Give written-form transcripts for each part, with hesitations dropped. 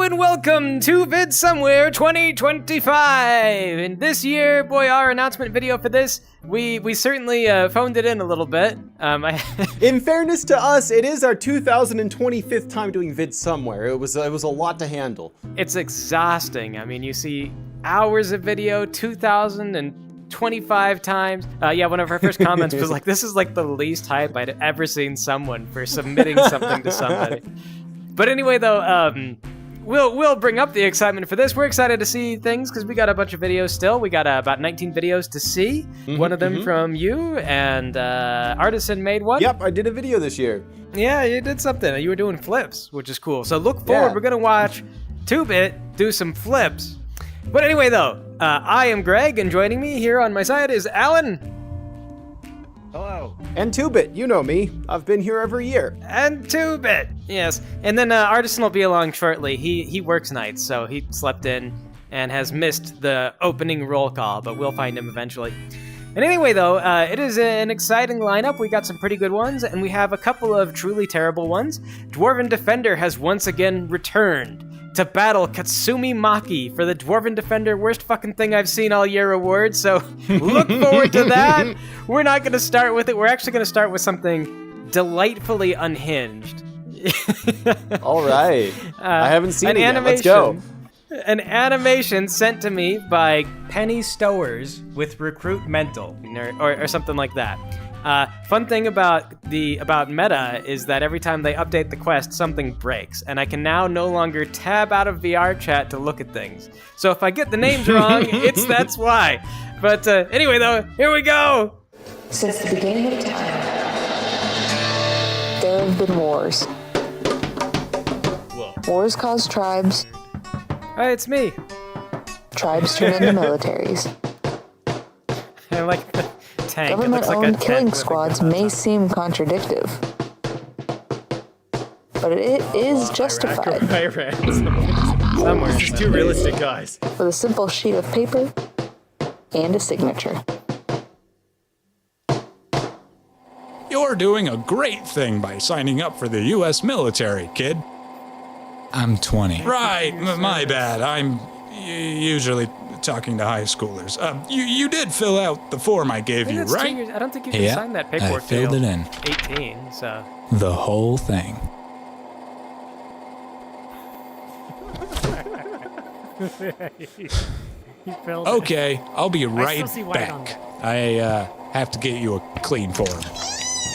and welcome to Vid Somewhere 2025. And this year, boy, our announcement video for this, we certainly phoned it in a little bit. In fairness to us, it is our 2025th time doing Vid Somewhere. It was a lot to handle. It's exhausting. I mean, you see hours of video, 2,025 times. Yeah, one of our first comments was like, this is like the least hype I'd ever seen someone for submitting something to somebody. But anyway, though, we'll bring up the excitement for this. We're excited to see things because we got a bunch of videos still. We got about 19 videos to see. One of them from you, and Artisan made one. Yep, I did a video this year. Yeah, you did something. You were doing flips, which is cool. So look forward. Yeah. We're going to watch 2-Bit do some flips. But anyway, though, I am Greg, and joining me here on my side is Alan. Hello. And 2-Bit, you know me. I've been here every year. And 2-Bit, yes. And then Artisan will be along shortly. He works nights, so he slept in and has missed the opening roll call, but we'll find him eventually. And anyway, though, it is an exciting lineup. We got some pretty good ones, and we have a couple of truly terrible ones. Dwarven Defender has once again returned to battle Katsumi Maki for the Dwarven Defender Worst Fucking Thing I've Seen All Year award, so look forward to that. We're not going to start with it. We're actually going to start with something delightfully unhinged. All right. I haven't seen it yet. Let's go. An animation sent to me by Penny Stowers with Recruitmental. or something like that. Fun thing about Meta is that every time they update the quest, something breaks, and I can now no longer tab out of VR chat to look at things. So if I get the names wrong, that's why. But anyway, though, here we go. Since the beginning of time, there have been wars. Whoa. Wars cause tribes. Hey, it's me. Tribes turn into militaries. I like the tank. Government-owned killing squads may seem contradictive, but it is justified. Somewhere. This is too realistic, guys. With a simple sheet of paper and a signature. You're doing a great thing by signing up for the U.S. military, kid. I'm 20. Right, my bad. I'm usually talking to high schoolers. You did fill out the form I gave you, right? I don't think you can sign that paperwork. I filled it in. 18, so. The whole thing. Okay, I'll be right back. I have to get you a clean form.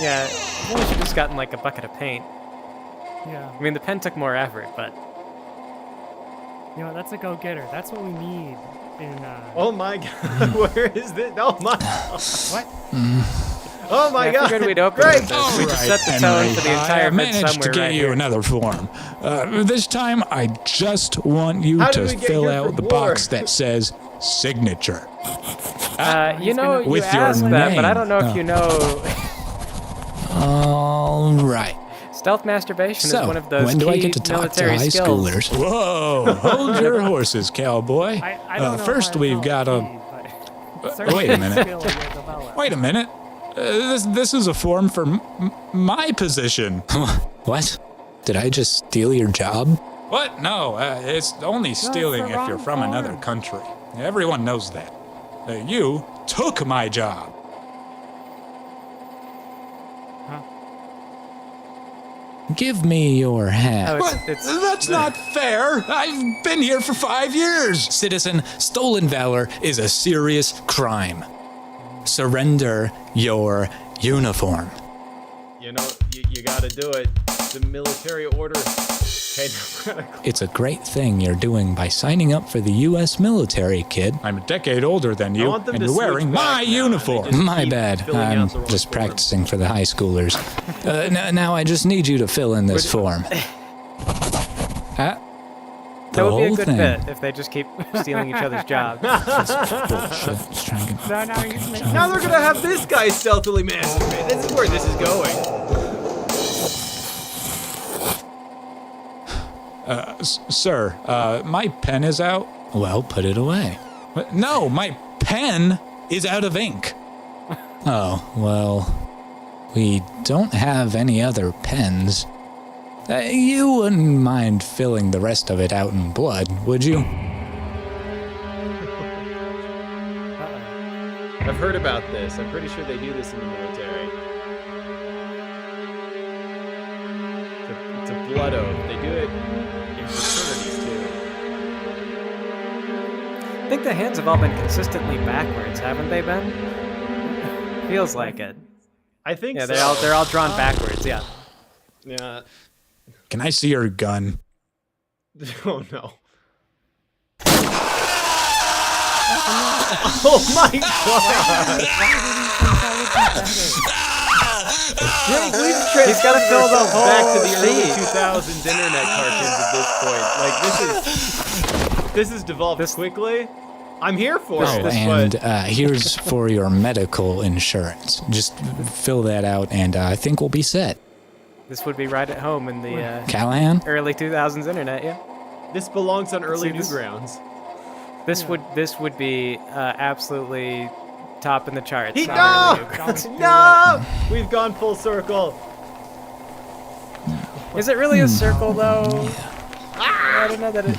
Yeah, I think we should have just gotten like a bucket of paint. Yeah. I mean, the pen took more effort, but. You know, that's a go-getter. That's what we need in, Oh my god, where is this? Oh my. What? Oh my god. I figured we'd open with this. All We right, just set the tone Henry, for the entire I managed to VidSomewhere get right you here. another form. This time, I just want you How to did we get fill here out for the war? box that says signature. You know, you With your asked that, but I don't know if name. you know. All right. Stealth masturbation So, is one of those when do I key get to talk to military high skills. schoolers? Whoa, hold your horses, cowboy. I don't know First, how we've to got help a... you, but certainly wait a minute. skill you'll develop. Wait a minute. This is a form for my position. What? Did I just steal your job? What? No, it's only stealing the if you're wrong from another form. country. Everyone knows that. You took my job. Give me your hat. Oh, What? That's not fair. I've been here for 5 years. Citizen, stolen valor is a serious crime. Surrender your uniform. You know, you gotta do it. The military order. Okay, It's a great thing you're doing by signing up for the U.S. military, kid. I'm a decade older than I you, want them and to you're wearing switch back my now, and they uniform. just My keep bad. filling I'm out the wrong just form. practicing for the high schoolers. Now I just need you to fill in this form. That The would be a whole good thing. bit if they just keep stealing each other's jobs. Bullshit. Just trying to get- No, no, you're just making Now they're gonna have this guy stealthily masturbate. This is where this is going. Sir, my pen is out. Well, put it away. But no, my pen is out of ink. Oh, well, we don't have any other pens. You wouldn't mind filling the rest of it out in blood, would you? I've heard about this. I'm pretty sure they do this in the military. It's a blood oath. They do it in fraternities too. I think the hands have all been consistently backwards, haven't they been? Feels like it. I think Yeah, so. they're all drawn backwards. Yeah. Yeah. Can I see your gun? Oh no. Oh my god! He's got to fill the whole Back to the early sheet. 2000s internet cartoons at this point. Like this is devolved quickly. I'm here for Oh, it. and here's for your medical insurance. Just fill that out, and I think we'll be set. This would be right at home in the Callahan? early 2000s internet. Yeah. This belongs on early See, this- Newgrounds. This would be absolutely top in the charts. No! on early Newgrounds. No! We've gone full circle. Is it really a circle though? I don't know that it.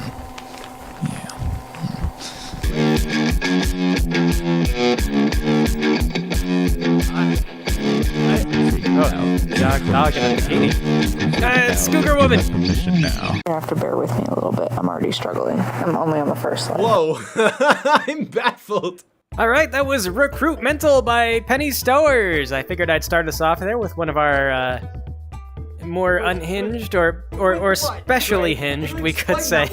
Dog in a bikini. It's Cougar Woman. You have to bear with me a little bit. I'm already struggling. I'm only on the first slide. Whoa. I'm baffled. All right, that was Recruitmental by Penny Stowers. I figured I'd start us off there with one of our more unhinged or specially hinged, we could say.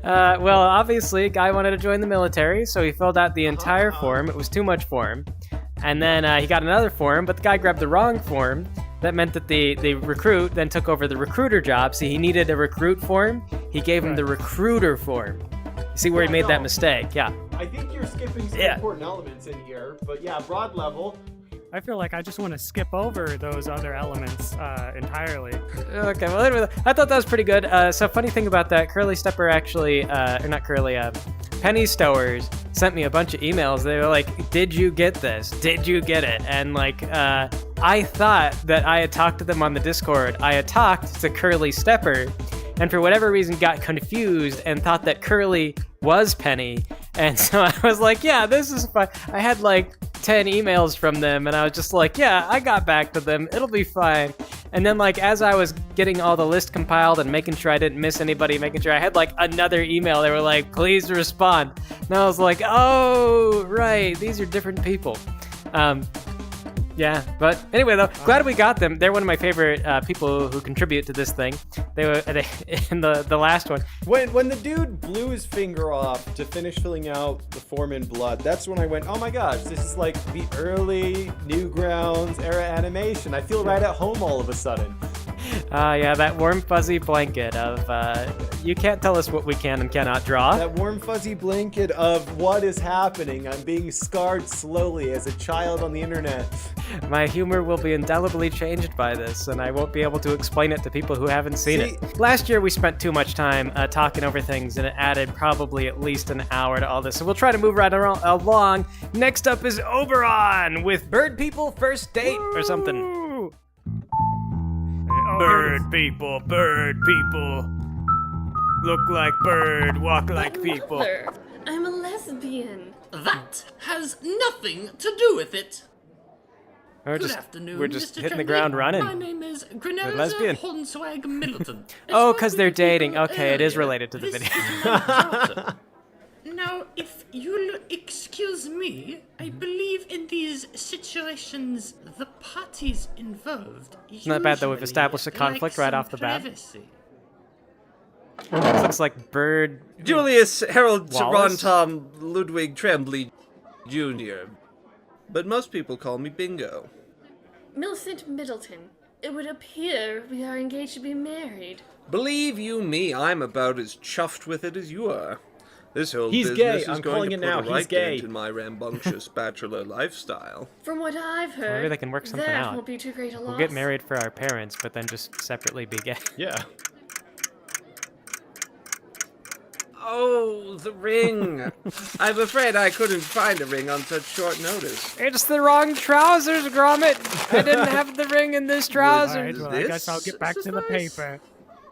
Well, obviously, a guy wanted to join the military, so he filled out the entire form. It was too much for him. And then he got another form, but the guy grabbed the wrong form. That meant that the recruit then took over the recruiter job. See, he needed a recruit form. He gave him the recruiter form. See where he made that mistake? Yeah. I think you're skipping some important elements in here, but yeah, broad level. I feel like I just want to skip over those other elements entirely. Okay, well, anyway, I thought that was pretty good. So, funny thing about that, Curly Stepper actually, or not Curly, Penny Stowers sent me a bunch of emails. They were like, did you get this? Did you get it? And, like, I thought that I had talked to them on the Discord. I had talked to Curly Stepper, and for whatever reason got confused and thought that Curly was Penny. And so I was like, yeah, this is fine. I had, like, 10 emails from them, and I was just like, yeah, I got back to them. It'll be fine. And then, like, as I was getting all the list compiled and making sure I didn't miss anybody, making sure I had, like, another email, they were like, please respond. And I was like, oh, right, these are different people. Yeah, but anyway, though, glad we got them. They're one of my favorite people who contribute to this thing. They were in the last one. When the dude blew his finger off to finish filling out the form in blood, that's when I went, oh my gosh, this is like the early Newgrounds era animation. I feel right at home all of a sudden. Yeah, that warm fuzzy blanket of you can't tell us what we can and cannot draw. That warm fuzzy blanket of what is happening. I'm being scarred slowly as a child on the internet. My humor will be indelibly changed by this, and I won't be able to explain it to people who haven't seen it. Last year we spent too much time talking over things, and it added probably at least an hour to all this, so we'll try to move right along. Next up is Oberon with Bird People First Date or something. Bird people, look like bird, walk like people. Mother, I'm a lesbian. That has nothing to do with it. Good afternoon, We're just Mr. hitting the Tremblay. ground running. My name is We're Grenelza lesbian. Hornswag Middleton. Oh, because they're dating. Okay, it is related to the video. Now, if you'll excuse me, I believe in these situations, the parties involved Not bad, though. We've usually established a conflict like right some off the bat. privacy. This looks like bird. Julius Harold Wallace? Ron Tom Ludwig Tremblay Jr. But most people call me Bingo. Millicent Middleton, it would appear we are engaged to be married. Believe you me, I'm about as chuffed with it as you are. This whole He's business gay. is I'm going calling to it put now. a He's right gay. dent in my rambunctious bachelor lifestyle. From what I've heard, Maybe they can work something that out. won't be too great a loss. We'll get married for our parents, but then just separately be gay. Yeah. Oh, the ring. I'm afraid I couldn't find a ring on such short notice. It's the wrong trousers, Gromit. I didn't have the ring in this trousers. Well, I guess I'll get back to the paper.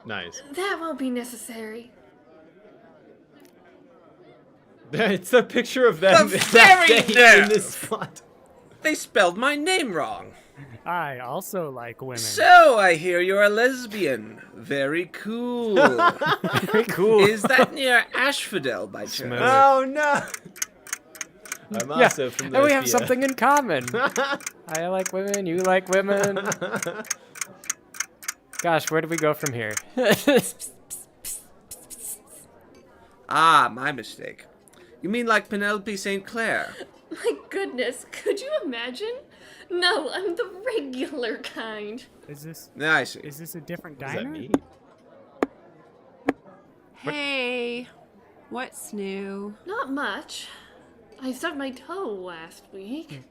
Nice. That won't be necessary. It's a picture of them The that very day in nerve. this spot. They spelled my name wrong. I also like women. So, I hear you're a lesbian. Very cool. Very cool. Is that near Asphodel by chance? Oh no! I'm also from and we have Lesbia. something in common. I like women, you like women. Gosh, where do we go from here? Ah, my mistake. You mean like Penelope St. Clair? My goodness, could you imagine? No, I'm the regular kind. Is this? I see. Is this a different What does that diner? mean? Hey, what's new? Not much. I stubbed my toe last week.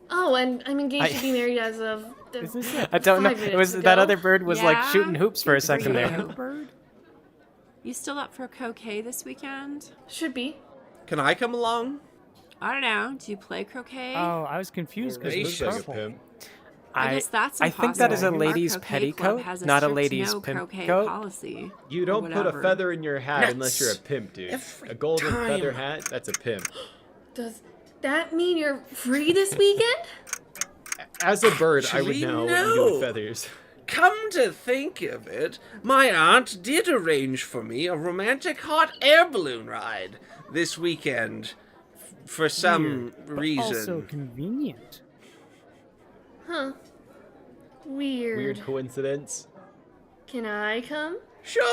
Oh, and I'm engaged to be married as of Is this it? I don't know. 5 It was minutes that ago. other bird was like Yeah? shooting hoops for a second Were you there. a bird? You still up for croquet this weekend? Should be. Can I come along? I don't know. Do you play croquet? Oh, I was confused because it was Gracious. purple. Pimp. I guess that's I think that is a impossible. Our lady's croquet club petticoat, has not a strict lady's no pimp croquet coat. policy. You or don't put a whatever. feather in your hat Nuts. unless you're a pimp, dude. Every A golden time. feather hat, that's a pimp. Does that mean you're free this weekend? As a bird, I would Actually, know what you do with no. feathers. Come to think of it, my aunt did arrange for me a romantic hot air balloon ride this weekend. For some reason. Also convenient. Huh. Weird. Weird coincidence. Can I come? Sure,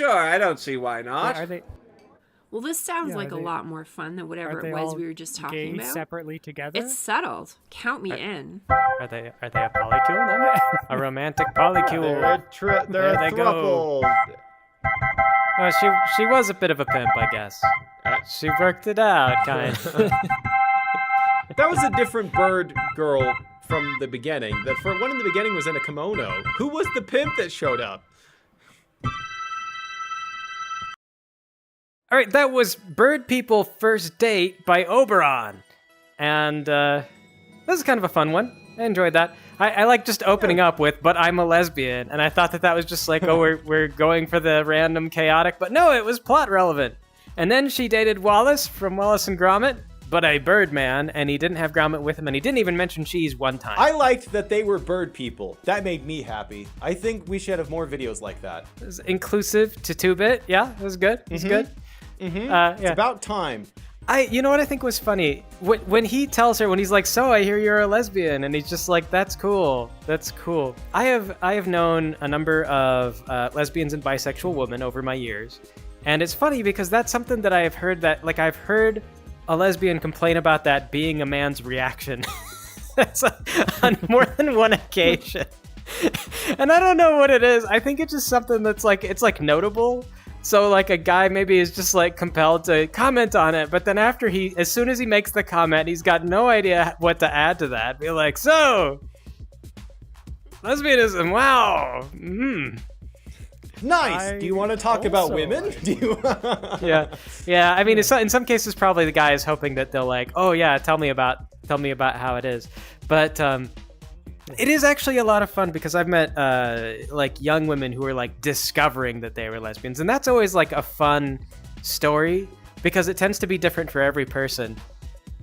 I don't see why not. Are they? Well, this sounds Yeah, like are a they- lot more fun than whatever Are they it was all we were just talking gay about. separately together? It's settled. Count me in. Are they a polycule then? A romantic polycule. They're There a they go. throuple. Oh, she was a bit of a pimp, I guess. She worked it out, kind. That was a different bird girl from the beginning. The one in the beginning was in a kimono. Who was the pimp that showed up? All right, that was Bird People First Date by Oberon. And this is kind of a fun one. I enjoyed that. I like just opening up with, but I'm a lesbian. And I thought that was just like, oh, we're going for the random chaotic. But no, it was plot relevant. And then she dated Wallace from Wallace and Gromit, but a bird man. And he didn't have Gromit with him. And he didn't even mention cheese one time. I liked that they were bird people. That made me happy. I think we should have more videos like that. It was inclusive to 2-bit. Yeah, it was good. It was good. It's about time. You know what I think was funny? When he tells her, when he's like, so I hear you're a lesbian, and he's just like, that's cool. That's cool. I have known a number of lesbians and bisexual women over my years. And it's funny because that's something that I've heard I've heard a lesbian complain about that being a man's reaction. That's on more than one occasion. And I don't know what it is. I think it's just something that's it's notable. So like a guy maybe is just like compelled to comment on it, but then as soon as he makes the comment, he's got no idea what to add to that. Be like, so lesbianism, wow. Nice. Do you want to talk about women? Do you? Yeah. I mean, in some cases, probably the guy is hoping that they'll like, oh yeah, tell me about how it is. But it is actually a lot of fun because I've met like young women who are like discovering that they were lesbians, and that's always like a fun story because it tends to be different for every person.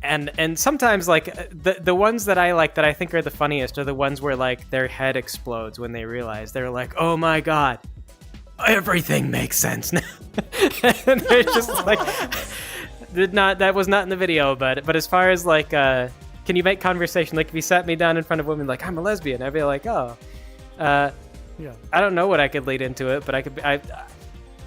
And sometimes like the ones that I like that I think are the funniest are the ones where like their head explodes when they realize they're like, oh my god, everything makes sense now. And they're just like, that was not in the video, but as far as like can you make conversation? Like if you sat me down in front of women like I'm a lesbian, I'd be like, oh, yeah. I don't know what I could lead into it, but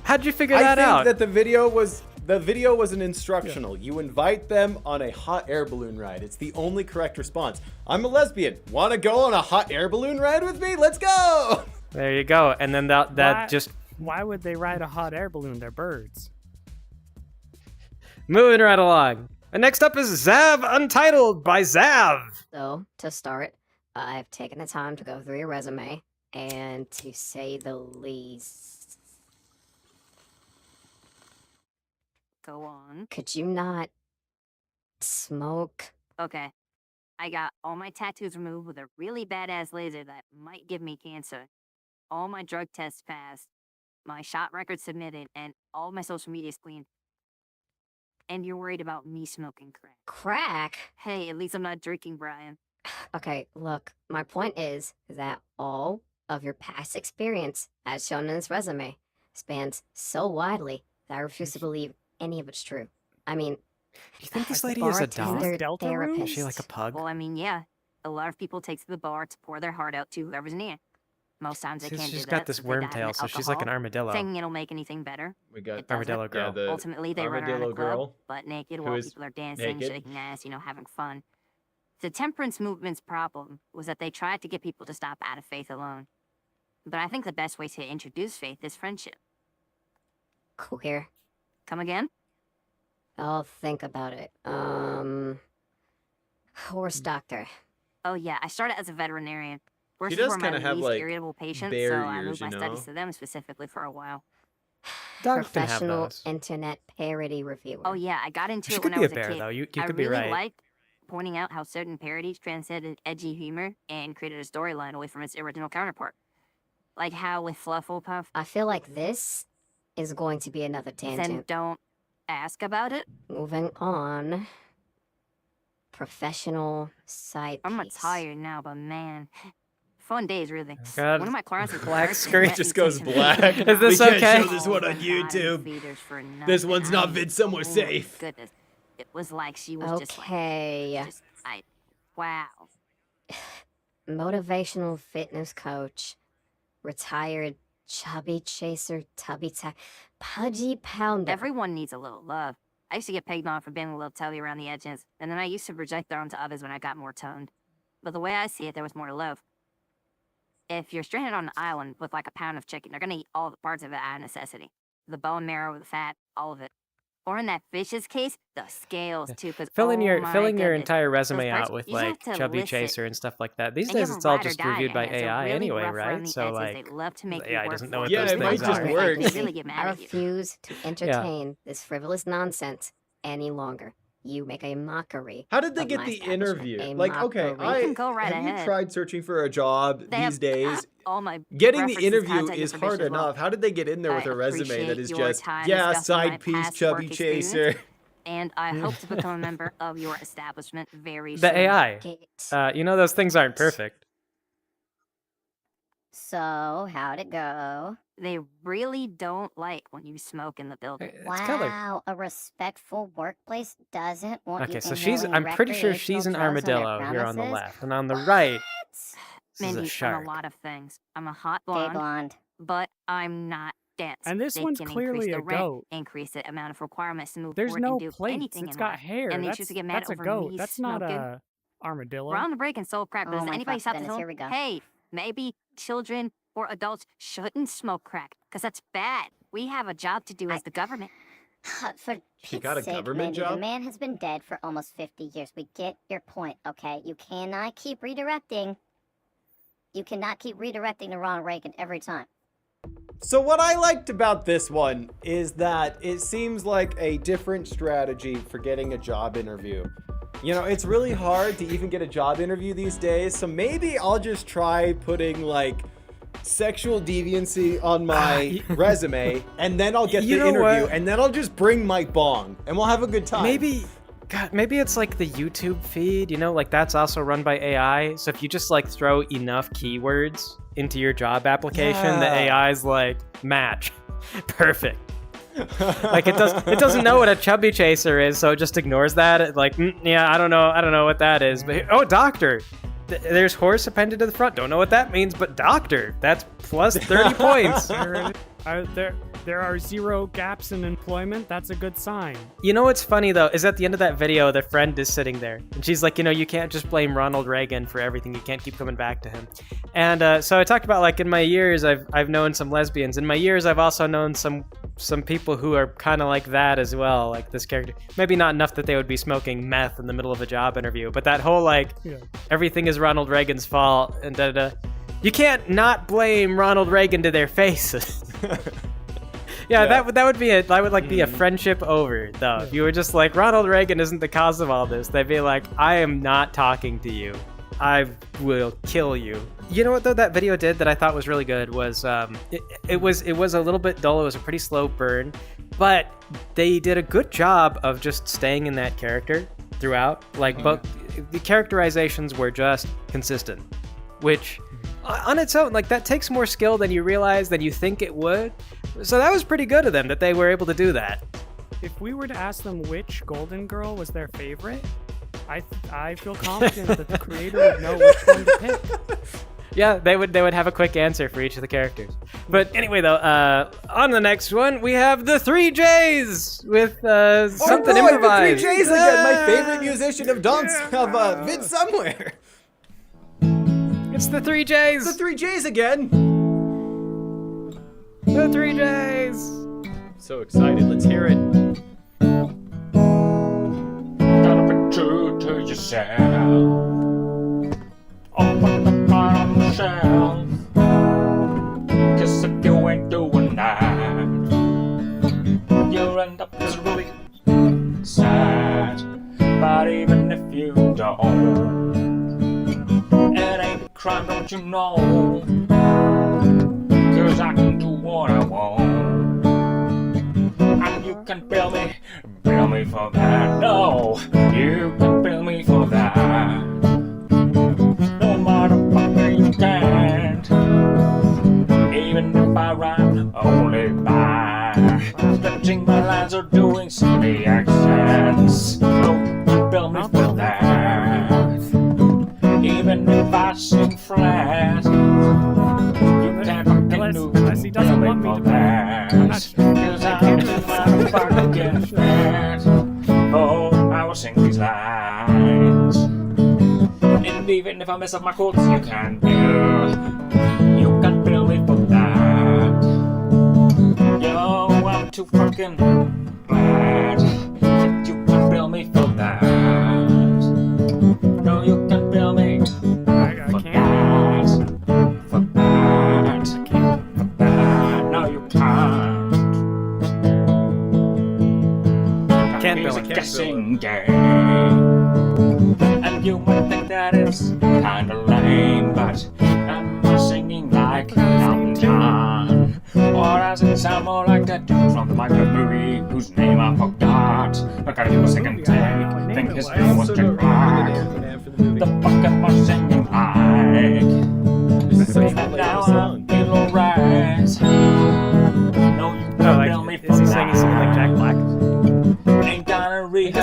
how'd you figure that out? I think that the video was an instructional. You invite them on a hot air balloon ride. It's the only correct response. I'm a lesbian. Want to go on a hot air balloon ride with me? Let's go. There you go. And then Why would they ride a hot air balloon? They're birds. Moving right along. And next up is Zav Untitled by Zav. So, to start, I've taken the time to go through your resume, and to say the least, Go on. Could you not smoke? Okay. I got all my tattoos removed with a really badass laser that might give me cancer. All my drug tests passed. My shot record submitted, and all my social media's clean. And you're worried about me smoking crack. Crack? Hey, at least I'm not drinking, Brian. Okay, look, my point is that all of your past experience, as shown in this resume, spans so widely that I refuse to believe any of it's true. I mean, you think this lady is a dog? Therapist. Is she like a pug? Well, I mean, yeah. A lot of people take to the bar to pour their heart out to whoever's near. Most times they can't do that. She's got this worm tail, so she's like an armadillo. Thinking it'll make anything better. We got Armadillo girl. Yeah, the Ultimately, they run around Armadillo a club, girl, butt naked, who while is people are dancing, naked. shaking ass, having fun. The temperance movement's problem was that they tried to get people to stop out of faith alone. But I think the best way to introduce faith is friendship. Queer. Come again? I'll think about it. Horse doctor. Oh yeah, I started as a veterinarian. Horses does were my kinda have, least like, irritable patients, bear so I ears, moved my you studies know? to them specifically for a while. Dogs can have Professional those. internet parody reviewer. Oh yeah, I got into She it could when I be a was bear, kid. though. You I could be really right. liked pointing out how certain parodies transcended edgy humor and created a storyline away from its original counterpart. Like how with Flufflepuff. I feel like this is going to be another Then tangent. don't ask about it. Moving on. Professional side I'm piece. tired now, but man. Fun days, really. God. One of my clients was Black first screen went just and goes taken black. me Is this We can't okay? show this one on God, YouTube. feeders for This nothing. one's not I- Vid Somewhere oh, safe. Goodness. It was like she was Okay. wow. Motivational fitness coach. Retired chubby chaser, pudgy pounder. Everyone needs a little love. I used to get pegged on for being a little tubby around the edges, and then I used to project that onto others when I got more toned. But the way I see it, there was more to love. If you're stranded on an island with like a pound of chicken, they're gonna eat all the parts of it out of necessity. The bone marrow, the fat, all of it. Or in that fish's case, the scales too. Cause Filling your my filling your goodness, entire resume those parts, out with you just like have to Chubby listen. Chaser and stuff like that. These And you days have it's a all ride or just die, reviewed by and it's a AI really anyway, rough around right? the So edges. like They love to make the you AI work doesn't know for what it. those Yeah, it might things just are. work. They really get mad I at you. refuse to entertain this frivolous nonsense any longer. You make a mockery. How did they of get my the establishment. interview? A Like, okay, mockery. can go right have you ahead. tried searching for a job They these have days? all my Getting the references, interview contact is information hard as well. enough. How did they get in there with I a resume that appreciate is your just, time yeah, discussing my side piece, past chubby work chaser? experience. And I hope to become a member of your establishment very The soon. AI. You know those things aren't perfect. So, how'd it go? They really don't like when you smoke in the building. Wow, a respectful workplace doesn't want Okay, you so she's inhaling I'm pretty sure she's an recreational drugs on armadillo their here on the premises? left, and on the right this is a Mindy, I'm shark. a lot of things. I'm a hot Gay blonde, blonde. but I'm not dense. And this They one's can clearly increase the a rent, goat. increase the amount of requirements to move There's forward no and do plates. anything It's in got life. hair. And they That's, choose to get mad that's a over goat. me That's not smoking. a armadillo. We're on the break and sold crack, but Oh does my anybody stop to goodness, tell here we go. hey, maybe children or adults shouldn't smoke crack, because that's bad. We have a job to do as the government. For She Pete's got a sake, government Mindy, job? the man has been dead for almost 50 years. We get your point, okay? You cannot keep redirecting. You cannot keep redirecting to Ronald Reagan every time. So what I liked about this one is that it seems like a different strategy for getting a job interview. You know, it's really hard to even get a job interview these days, so maybe I'll just try putting like sexual deviancy on my resume, and then I'll get You the know interview, what? and then I'll just bring my bong, and we'll have a good time. Maybe it's like the YouTube feed, you know, like that's also run by AI. So if you just like throw enough keywords into your job application, the Yeah. AI's like match, perfect. Like it doesn't know what a chubby chaser is, so it just ignores that. It like, yeah, I don't know what that is. But oh, doctor. There's horse appended to the front. Don't know what that means, but doctor. That's plus 30 points. There are 0 gaps in employment. That's a good sign. You know what's funny though is at the end of that video, the friend is sitting there, and she's like, you know, you can't just blame Ronald Reagan for everything. You can't keep coming back to him. And so I talked about like in my years, I've known some lesbians. In my years, I've also known some people who are kind of like that as well, like this character. Maybe not enough that they would be smoking meth in the middle of a job interview, but that whole like everything is Ronald Reagan's fault and da-da. You can't not blame Ronald Reagan to their faces. Yeah, that would be be a friendship over though. If you were just like, Ronald Reagan isn't the cause of all this, they'd be like, I am not talking to you. I will kill you. You know what though that video did that I thought was really good was it was a little bit dull. It was a pretty slow burn, but they did a good job of just staying in that character throughout. Like both the characterizations were just consistent, which on its own, like that takes more skill than you realize than you think it would. So that was pretty good of them that they were able to do that. If we were to ask them which Golden Girl was their favorite, I feel confident that the creator would know which one to pick. Yeah, they would have a quick answer for each of the characters. But anyway, though, on the next one we have the 3Js with something improvised. The 3Js again, my favorite musician of Vid Somewhere. It's the 3Js. The 3Js again. The 3Js. So excited. Let's hear it. Gotta be true to yourself. Open the part on the shelf. 'Cause if you ain't doing that, you'll end up miserably sad. But even if you don't, it ain't a crime, don't you know? 'Cause I can do what I want, and you can bill me for that. No, you can bill me for that. No motherfucker, you can't. Even if I rhyme only by stretching my lines or doing silly accents. No, you can bill me for that. Even if I sing flat, you can't fucking do me for that. 'Cause I'm the motherfucker getting fat. Oh, I will sing these lines. And even if I mess up my chords, you can bill me for that. Yo, I'm too fucking glad that you can bill me for that. No, you can bill me for that. For that. For that. No, you can't. Can't bill It's a it. guessing game. And you might think that it's kinda lame, but am I singing like Elton John? Or does it sound more like that dude from the Minecraft movie whose name I forgot? I gotta do a second take, think his name was Jack Black. The fuck am I singing like? And now I feel alright. No, you can't bill me for is he that. saying he's singing like Jack Black?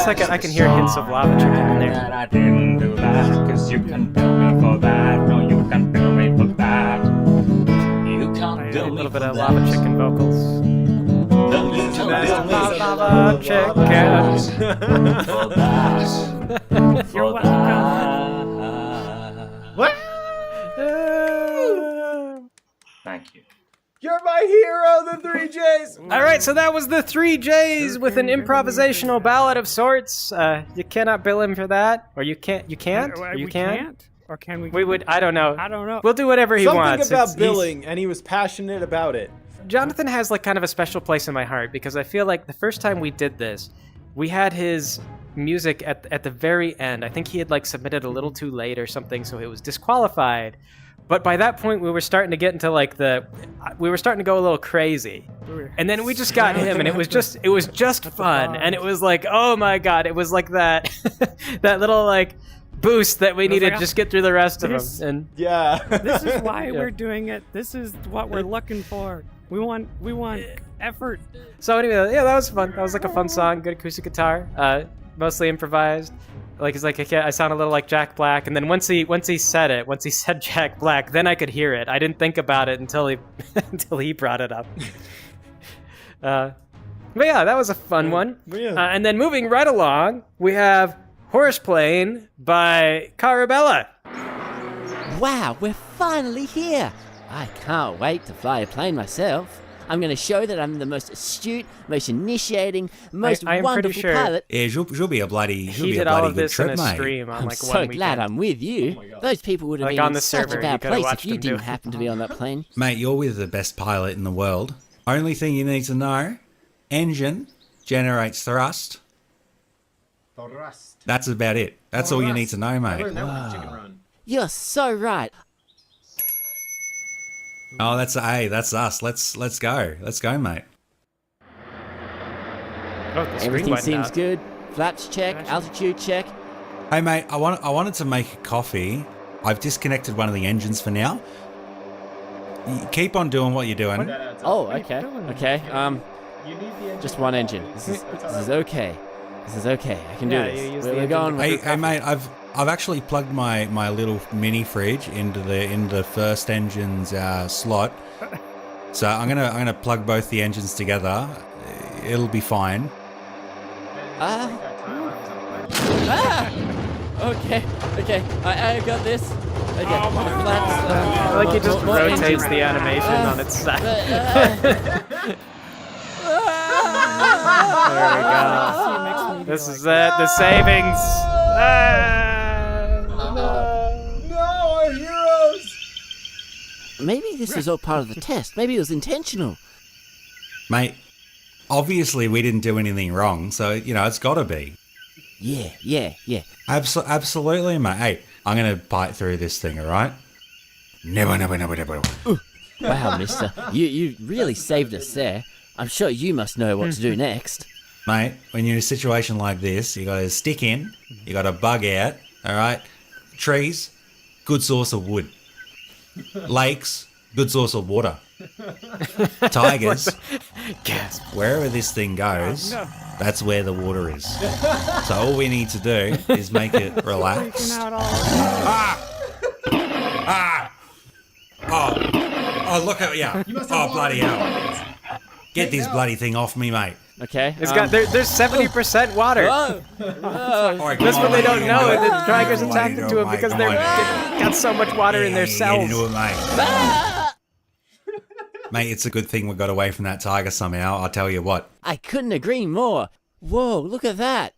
I guess I can hear hints of Lava Chicken in there. I didn't do that, 'cause you can bill me for that. No, you can bill me for that. You can't bill me for that. A little bit of Lava Chicken vocals. Lava Chicken. For that. You're welcome. What? Thank you. You're my hero, the 3Js. All right, so that was the 3Js with an improvisational ballad of sorts. You cannot bill him for that, or you can't. You can't. Or you We can. can't? Or can we? We would. I don't know. I don't know. We'll do whatever he wants. Something about billing, and he was passionate about it. Jonathan has like kind of a special place in my heart because I feel like the first time we did this, we had his music at the very end. I think he had like submitted a little too late or something, so it was disqualified. But by that point, we were starting to get into like we were starting to go a little crazy, and then we just got him, and it was just fun, and it was like, oh my god, it was like that that little like boost that we needed to just get through the rest of them. And yeah, this is why we're doing it. This is what we're looking for. We want effort. So anyway, yeah, that was fun. That was like a fun song, good acoustic guitar, mostly improvised. Like it's like I sound a little like Jack Black, and then once he said Jack Black, then I could hear it. I didn't think about it until he brought it up. But yeah, that was a fun one. And then moving right along, we have Horseplane by Carabella. Wow, we're finally here. I can't wait to fly a plane myself. I'm going to show that I'm the most astute, most initiating, most I am wonderful pretty sure pilot. Yeah, you'll be a bloody, He did all of this in a mate. stream on I'm like so one weekend. glad I'm with you. Those people would have Like been on in the such server, a you bad could have place if watched you them do didn't it. happen to be on that plane. Mate, you're with the best pilot in the world. Only thing you need to know, engine generates thrust. That's about it. That's all you need to know, mate. You're so right. Oh, that's us. Let's go. Let's go, mate. Oh, the screen Everything went seems out. good. Flaps check, altitude check. Hey, mate, I wanted to make a coffee. I've disconnected one of the engines for now. You keep on doing what you're doing. Oh, okay. Okay. Just one engine. This is okay. This is okay. I can do this. We're going. Hey, mate, I've actually plugged my little mini fridge into the first engine's slot. So I'm gonna plug both the engines together. It'll be fine. Okay. I got this. Okay. I like it just rotates the animation on its side. There we go. This is it. The savings. No, our heroes. Maybe this was all part of the test. Maybe it was intentional. Mate, obviously we didn't do anything wrong, so, it's got to be. Yeah. Absolutely, mate. Hey, I'm going to bite through this thing, all right? Never. Wow, mister. You really saved us there. I'm sure you must know what to do next. Mate, when you're in a situation like this, you got to stick in, you got to bug out, all right? Trees, good source of wood. Lakes, good source of water. Tigers, wherever this thing goes, that's where the water is. So all we need to do is make it relax. Oh, look at you. Oh, bloody hell. Get this bloody thing off me, mate. Okay. It's got there's 70% water. That's what they don't know. And the tigers attacked into it because they've got so much water in their cells. Mate, it's a good thing we got away from that tiger somehow, I'll tell you what. I couldn't agree more. Whoa, look at that.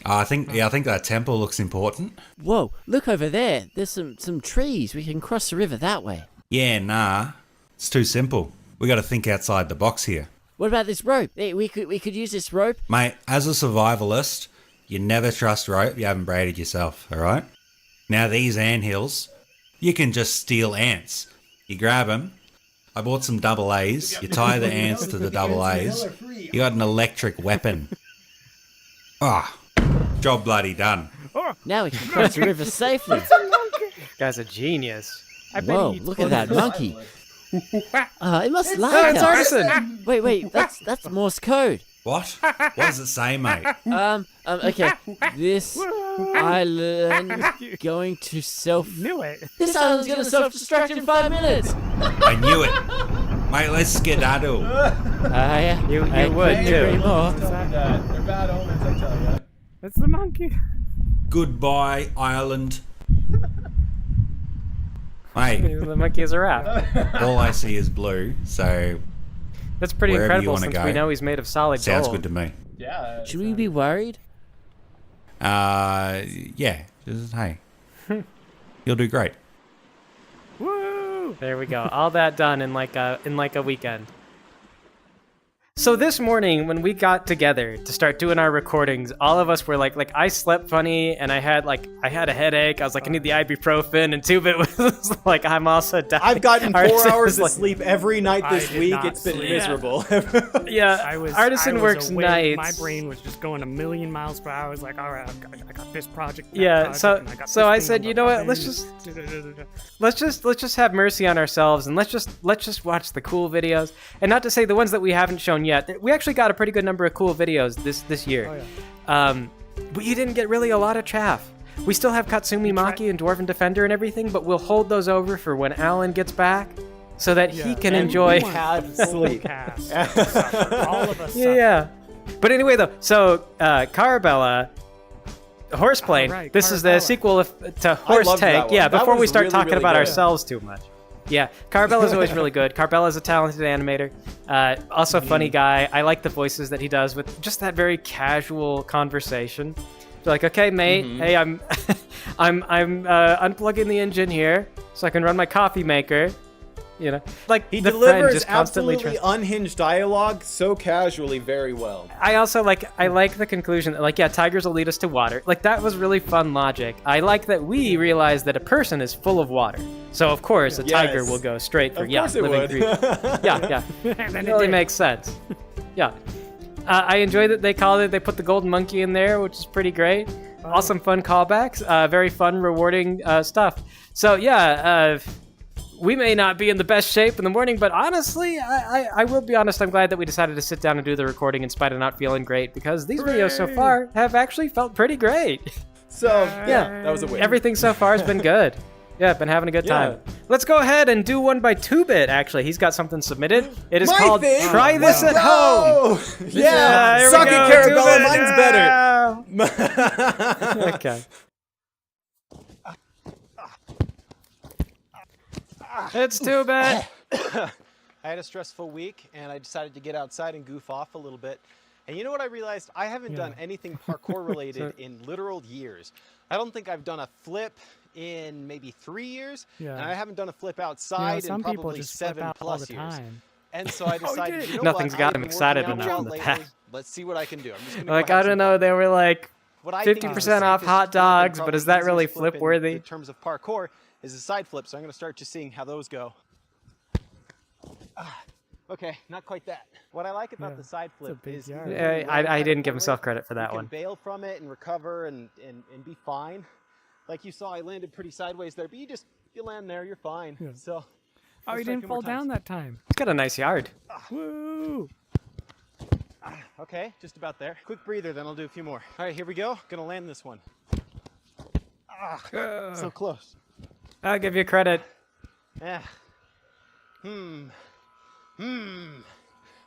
I think that temple looks important. Whoa, look over there. There's some trees. We can cross the river that way. Yeah, nah. It's too simple. We got to think outside the box here. What about this rope? Hey, we could use this rope. Mate, as a survivalist, you never trust rope you haven't braided yourself, all right? Now these anthills, you can just steal ants. You grab them. I bought some double A's. You tie the ants to the double A's. You got an electric weapon. Job bloody done. Now we can cross the river safely. Guy's a genius. Whoa, look at that monkey. It must like it's us. Artisan. Wait, that's Morse code. What? What does it say, mate? Okay. This island going to Knew it. This island's gonna self-destruct in 5 minutes. I knew it. Mate, let's skedaddle. Yeah. You I would couldn't too. agree more. They're bad omens, I tell you. It's the monkey. Goodbye, Ireland. Mate, The monkey is a wrap. all I see is blue, so That's pretty wherever you incredible wanna since go. we know he's made of solid sounds gold. good to me. Yeah. Should we be worried? Yeah. Just, hey, you'll do great. Woo! There we go. All that done in like a weekend. So this morning when we got together to start doing our recordings, all of us were like I slept funny and I had a headache. I was like, I need the ibuprofen, and Two-Bit was like, I'm also dying. I've gotten 4 Artisan hours was of sleep every night this I did week. not It's been sleep. miserable. Yeah, Artisan works awake. nights. My brain was just going a million miles per hour. I was like, all right, I got this project. that Yeah, project, so and I got so this I thing said, on you the know what? fucking- Let's just have mercy on ourselves, and let's just watch the cool videos. And not to say the ones that we haven't shown yet. We actually got a pretty good number of cool videos this year. Oh, yeah. But you didn't get really a lot of chaff. We still have Katsumi Maki and Dwarven Defender and everything, but we'll hold those over for when Alan gets back, so that he can enjoy. Had sleep. All of us. Yeah. But anyway, though, so Carabella, Horseplane. Oh, right, This is the Carabella. sequel to Horse loved that Tank. one. Yeah. That Before we was start really, talking really about good. ourselves too much. Yeah, Carabella's always really good. Carabella's a talented animator. Also a funny guy. I like the voices that he does with just that very casual conversation. You're like, okay, mate. Hey, I'm unplugging the engine here so I can run my coffee maker. You know, like He the friend delivers just constantly absolutely unhinged dialogue so casually very well. I also I like the conclusion that like, yeah, tigers will lead us to water. Like that was really fun logic. I like that we realized that a person is full of water. So of course a tiger will go straight for living creature. Yeah. It really makes sense. Yeah. I enjoy that they called it, they put the golden monkey in there, which is pretty great. Awesome fun callbacks. Very fun, rewarding stuff. So yeah, we may not be in the best shape in the morning, but honestly, I will be honest, I'm glad that we decided to sit down and do the recording in spite of not feeling great, because these videos so far have actually felt pretty great. So, yeah, that was a win. Everything so far has been good. Yeah, been having a good time. Let's go ahead and do one by 2-Bit, actually. He's got something submitted. It is called Try This at Home. Yeah, suck it, Carabella, mine's better. Okay. It's 2-Bit. I had a stressful week, and I decided to get outside and goof off a little bit. And you know what I realized? I haven't done anything parkour related in literal years. I don't think I've done a flip in maybe 3 years, and I haven't done a flip outside in probably 7+ years. And so I decided, you know Nothing's what? got him excited enough in the past. Let's see what I can do. I'm just gonna like, I don't know, they were like 50% off hot dogs, but is that really flip worthy? In terms of parkour, is a side flip, so I'm going to start just seeing how those go. Okay, not quite that. What I like about the side flip is I didn't give myself credit for that you one. can bail from it and recover and be fine. Like you saw, I landed pretty sideways there, but you land there, you're fine. Yeah. So. Oh, you didn't fall down that time. It's got a nice yard. Woo! Okay, just about there. Quick breather, then I'll do a few more. All right, here we go. Gonna land this one. So close. I'll give you credit. Yeah. The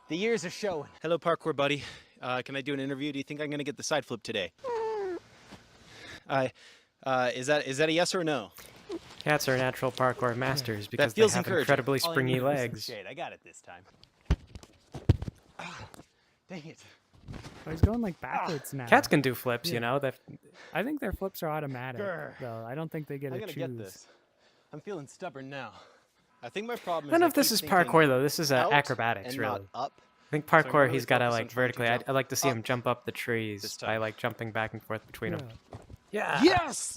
years are showing. Hello, parkour buddy. Can I do an interview? Do you think I'm gonna get the side flip today? Is that a yes or no? Cats are natural parkour masters because they feels have encouraging. incredibly springy legs. I got it this time. Dang it. Oh, he's going like backwards now. Cats can do flips, you know. I think their flips are automatic, though. I don't think they get to choose. Get this. I'm feeling stubborn now. I think my problem is I don't know if this is parkour though. This is acrobatics, and really. Not up. I think parkour, he's got to like vertically. I like to see him jump up the trees by like jumping back and forth between them. Yeah. Yes.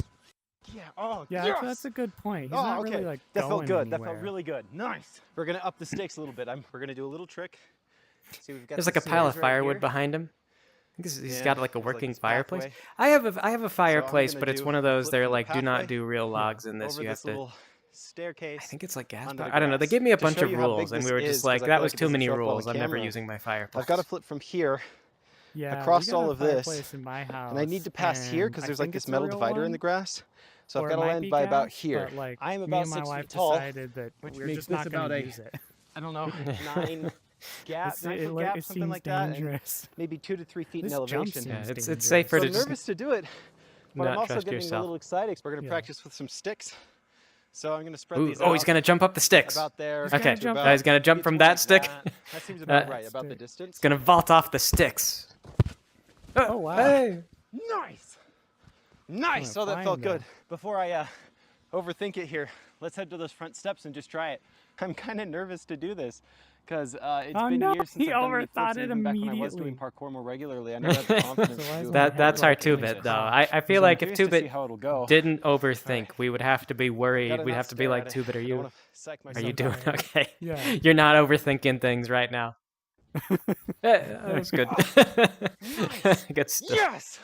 Yeah. Oh. Yeah. Yes! That's a good point. He's not really like that felt good. anywhere. That felt really good. Nice. We're gonna up the stakes a little bit. We're gonna do a little trick. See, we've got There's like a pile of firewood behind him. I think he's got like a working fireplace. I have a fireplace, but it's one of those. They're like, do not do real logs in this. You have to. Staircase. I think it's like gas. I don't know. They gave me a bunch of rules, and we were just like, that was too many rules. I'm never using my fireplace. I've got to flip from here. Yeah, across all of this, in my house, and I need to pass here because there's like this metal divider in the grass. So I've got to land by about here. Like, I am about 6 feet tall, which we're just not going to use it. I don't know, 9 gap, something like dangerous. that. Maybe 2 to 3 feet in elevation. Yeah, it's safer to I'm nervous to do it, but I'm also getting yourself. a little excited because we're going to practice with some sticks. So I'm going to spread these out. Oh, he's going to jump up the sticks. About there. Okay, he's going to jump from that stick. That seems about right, about the distance. He's going to vault off the sticks. Oh, wow. Hey. Nice. Oh, that felt good. Before I overthink it here, let's head to those front steps and just try it. I'm kind of nervous to do this because it's been years since I've done any flips, even back when I was doing parkour more regularly. I never had the confidence to do it. That's our 2-Bit, though. I feel like if 2-Bit didn't overthink, we would have to be worried. We'd have to be like, 2-Bit, are you doing okay? Yeah. You're not overthinking things right now. That was good. Good stuff. Yes!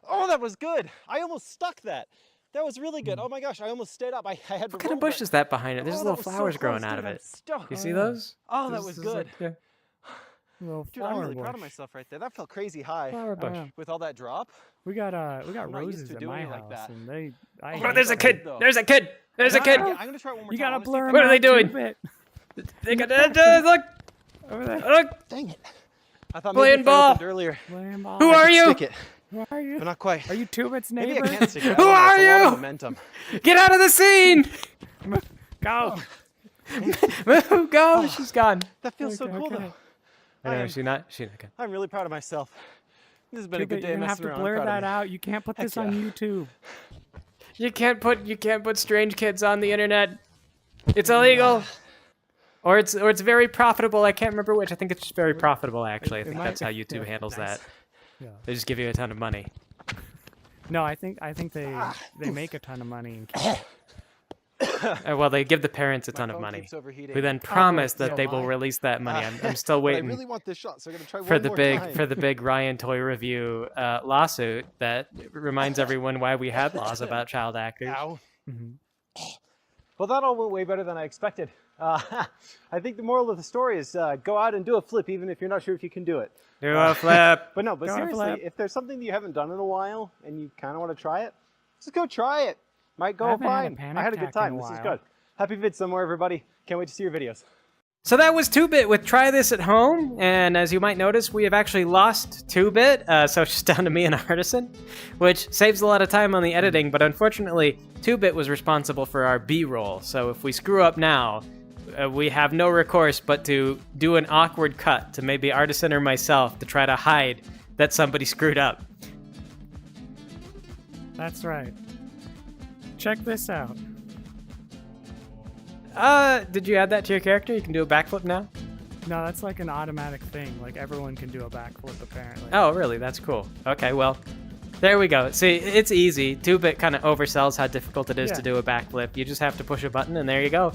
Oh, that was good. I almost stuck that. That was really good. Oh my gosh, I almost stayed up. I had to What kind of bush is that behind it? There's little flowers growing out of it. You see those? Oh, that was good. Like, Dude, I'm really proud of myself right there. That felt crazy high. Flower bush. With all that drop. We got roses at my house, and they. Oh, there's a kid. There's a kid. There's a kid. I'm gonna try it one more time. You gotta blur. What are they doing? They got look. Over there. Look. Dang it. I thought playing ball earlier. Who are you? Stick it. Who are you? But not quite. Are you 2-Bit's neighbor? Maybe I can't stick it. Who are you? Momentum. Get out of the scene. Go. Move. Go. She's gone. That feels so cool though. I know, she's not okay. I'm really proud of myself. This has been a good day. You're gonna have to blur that out. You can't put this on YouTube. You can't put strange kids on the internet. It's illegal. Or it's very profitable. I can't remember which. I think it's just very profitable, actually. I think that's how YouTube handles that. Yeah. They just give you a ton of money. No, I think they make a ton of money and keep Well, they give the parents a ton of money, who then promise that they will release that money. I'm still waiting I really want this shot, so I'm gonna try for one the more big time. Ryan Toy Review lawsuit that reminds everyone why we had laws about child actors. Ow. Well, that all went way better than I expected. I think the moral of the story is go out and do a flip, even if you're not sure if you can do it. Do a flip. But Do a seriously, flip. if there's something that you haven't done in a while and you kind of want to try it, just go try it. Might I go haven't had a fine. panic I had a good attack in time. a This is while. good. Happy Vid Somewhere, everybody. Can't wait to see your videos. So that was 2-Bit with Try This at Home, and as you might notice, we have actually lost 2-Bit, so it's just down to me and Artisan, which saves a lot of time on the editing, but unfortunately, 2-Bit was responsible for our B-roll, so if we screw up now, we have no recourse but to do an awkward cut to maybe Artisan or myself to try to hide that somebody screwed up. That's right. Check this out. Did you add that to your character? You can do a backflip now? No, that's like an automatic thing. Like everyone can do a backflip apparently. Oh, really? That's cool. Okay, well, there we go. See, it's easy. 2-Bit kind of oversells how difficult it is Yeah. to do a backflip. You just have to push a button, and there you go.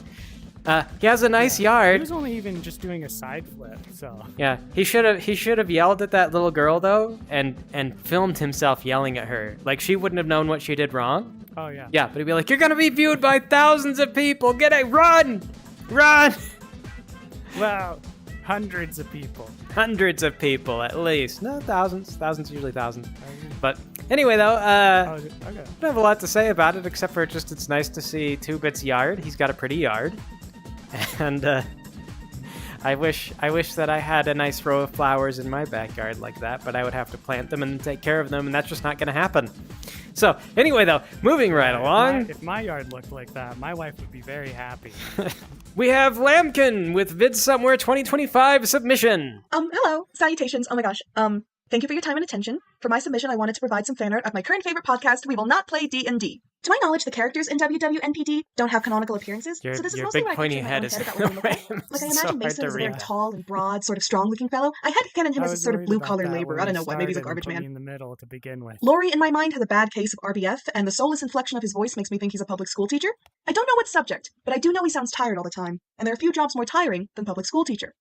He has a nice yard. He was only even just doing a side flip, so. Yeah, he should have yelled at that little girl though, and filmed himself yelling at her. Like she wouldn't have known what she did wrong. Oh yeah. Yeah, but he'd be like, "You're gonna be viewed by thousands of people. Run!" Wow, hundreds of people. Hundreds of people at least. No, thousands. Thousands usually thousands. But anyway, though, Okay. I don't have a lot to say about it except for just it's nice to see 2-Bit's yard. He's got a pretty yard. And I wish that I had a nice row of flowers in my backyard like that, but I would have to plant them and take care of them, and that's just not going to happen. So anyway, though, moving right along. If my yard looked like that, my wife would be very happy. We have Lambkin with Vid Somewhere 2025 submission. Hello. Salutations. Oh my gosh. Thank you for your time and attention. For my submission, I wanted to provide some fan art of my current favorite podcast, We Will Not Play D&D. To my knowledge, the characters in WWNPD don't have canonical appearances, so this is Your mostly big what I pointy picture in my head own is head about what they look like. Like I imagine so hard Mason to as a very read. tall and broad, sort of strong-looking fellow. I had canon him as a sort of blue-collar laborer. I don't know what, maybe he's a garbage man. In the middle to begin with. Laurie, in my mind, has a bad case of RBF, and the soulless inflection of his voice makes me think he's a public school teacher. I don't know what subject, but I do know he sounds tired all the time, and there are few jobs more tiring than public school teacher.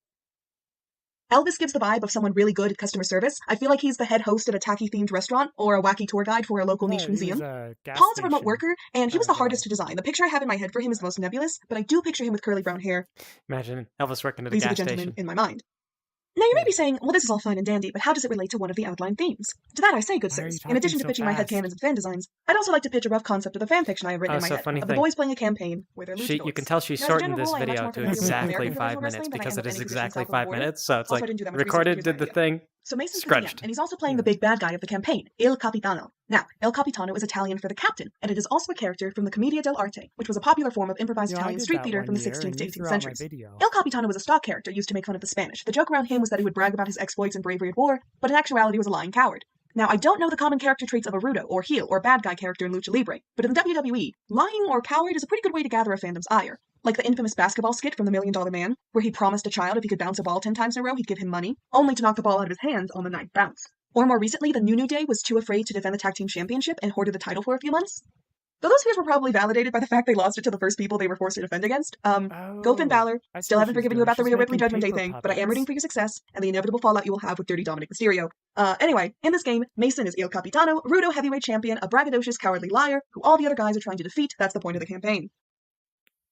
Elvis gives the vibe of someone really good at customer service. I feel like he's the head host at a tacky-themed restaurant or a wacky tour guide for a local niche museum. Paul's a remote worker, and he was the hardest to design. The picture I have in my head for him is the most nebulous, but I do picture him with curly brown hair. Imagine Elvis working at a These are the gas gentlemen station. in my mind. Now, you may be saying, well, this is all fine and dandy, but how does it relate to one of the outline themes? To that I say, good Why are you sirs, in talking addition to so pitching my fast? headcanons and fan designs, I'd also like to pitch a rough concept of the fanfiction I have written in my so head, funny of the thing. boys playing a campaign where they're You luchadors. can tell she Now, as a shortened general this rule, I am much video more to familiar with exactly American 5 professional minutes wrestling than I because am it with is any exactly tradition south of 5 the border. minutes, so it's Also, like I didn't do that much research recorded, into did the his thing, So Mason's the scrunched. GM, and he's also playing the big bad guy of the campaign, Il Capitano. Now, Il Capitano is Italian for the captain, and it is also a character from the Commedia dell'arte, which was a popular form of improvised Italian street theater from the 16th to 18th centuries. Il Capitano was a stock character used to make fun of the Spanish. The joke around him was that he would brag about his exploits and bravery at war, but in actuality was a lying coward. Now, I don't know the common character traits of a rudo, or heel, or bad guy character in Lucha Libre, but in the WWE, lying or coward is a pretty good way to gather a fandom's ire. Like the infamous basketball skit from The $1 Million Man, where he promised a child if he could bounce a ball 10 times in a row, he'd give him money, only to knock the ball out of his hands on the ninth bounce. Or more recently, the New Day was too afraid to defend the tag team championship and hoarded the title for a few months. Though those fears were probably validated by the fact they lost it to the first people they were forced to defend against. Go Finn Balor. Still haven't forgiven you about the Rhea Ripley Judgment Day thing, but I am rooting for your success and the inevitable fallout you will have with Dirty Dominic Mysterio. Anyway, in this game, Mason is Il Capitano, Rudo heavyweight champion, a braggadocious, cowardly liar, who all the other guys are trying to defeat. That's the point of the campaign.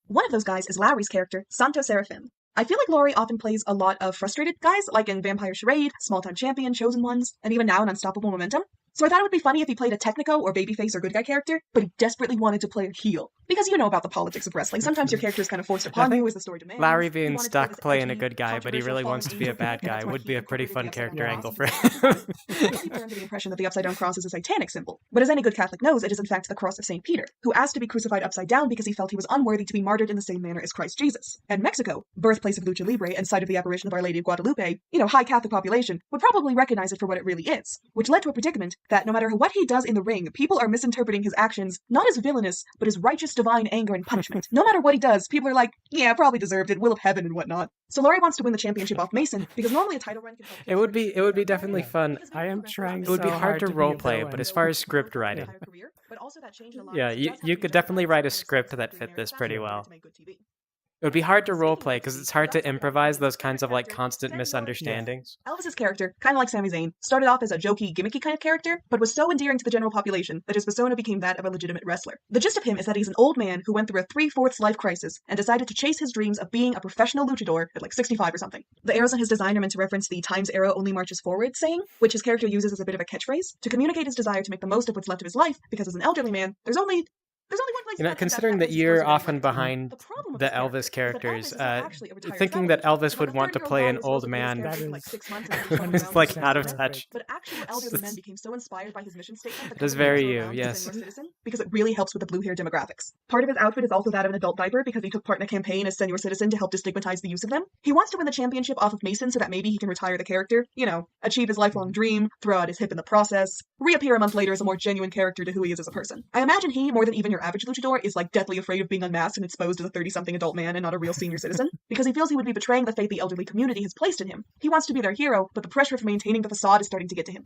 One of those guys is Lowry's character, Santo Seraphim. I feel like Laurie often plays a lot of frustrated guys, like in Vampire Charade, Small Time Champion, Chosen Ones, and even now in Unstoppable Momentum. So I thought it would be funny if he played a technico or babyface or good guy character, but he desperately wanted to play a heel. Because you know about the politics of wrestling. Sometimes your character is kind of forced upon you as the story demands. Larry He being wanted to play stuck this playing a edgy, good guy, but he really controversial wants to be a bad and guy that's why would he be a pretty incorporated fun the character upside angle down for him. People are under the impression that the upside down cross is a satanic symbol, but as any good Catholic knows, it is in fact the cross of St. Peter, who asked to be crucified upside down because he felt he was unworthy to be martyred in the same manner as Christ Jesus. And Mexico, birthplace of Lucha Libre and site of the apparition of Our Lady of Guadalupe, high Catholic population, would probably recognize it for what it really is, which led to a predicament that no matter what he does in the ring, people are misinterpreting his actions not as villainous, but as righteous divine anger and punishment. No matter what he does, people are like, yeah, probably deserved it, will of heaven and whatnot. So Laurie wants to win the championship off Mason, because normally a title run can help. It would be definitely fun. I am trying. It would be so hard to be a roleplay, villain. but as far as script writing, yeah, you could definitely write a script that fit this pretty well. It would be hard to roleplay because it's hard to improvise those kinds of like constant misunderstandings. Elvis's character, kind of like Sami Zayn, started off as a jokey, gimmicky kind of character, but was so endearing to the general population that his persona became that of a legitimate wrestler. The gist of him is that he's an old man who went through a 3/4 life crisis and decided to chase his dreams of being a professional luchador at like 65 or something. The arrows on his design are meant to reference the "Time's arrow only marches forward" saying, which his character uses as a bit of a catchphrase to communicate his desire to make the most of what's left of his life, because as an elderly man, there's only one place. You know, considering that you're often behind the Elvis characters, thinking that Elvis would want to play an old man is like out of touch. But actual elderly men became so inspired by his mission statement It is very you, yes. Because it really helps with the blue hair demographics. Part of his outfit is also that of an adult diaper because he took part in a campaign as Senior Citizen to help destigmatize the use of them. He wants to win the championship off of Mason so that maybe he can retire the character, you know, achieve his lifelong dream, throw out his hip in the process, reappear a month later as a more genuine character to who he is as a person. I imagine he, more than even your average luchador, is like deathly afraid of being unmasked and exposed as a 30-something adult man and not a real senior citizen, because he feels he would be betraying the faith the elderly community has placed in him. He wants to be their hero, but the pressure of maintaining the facade is starting to get to him.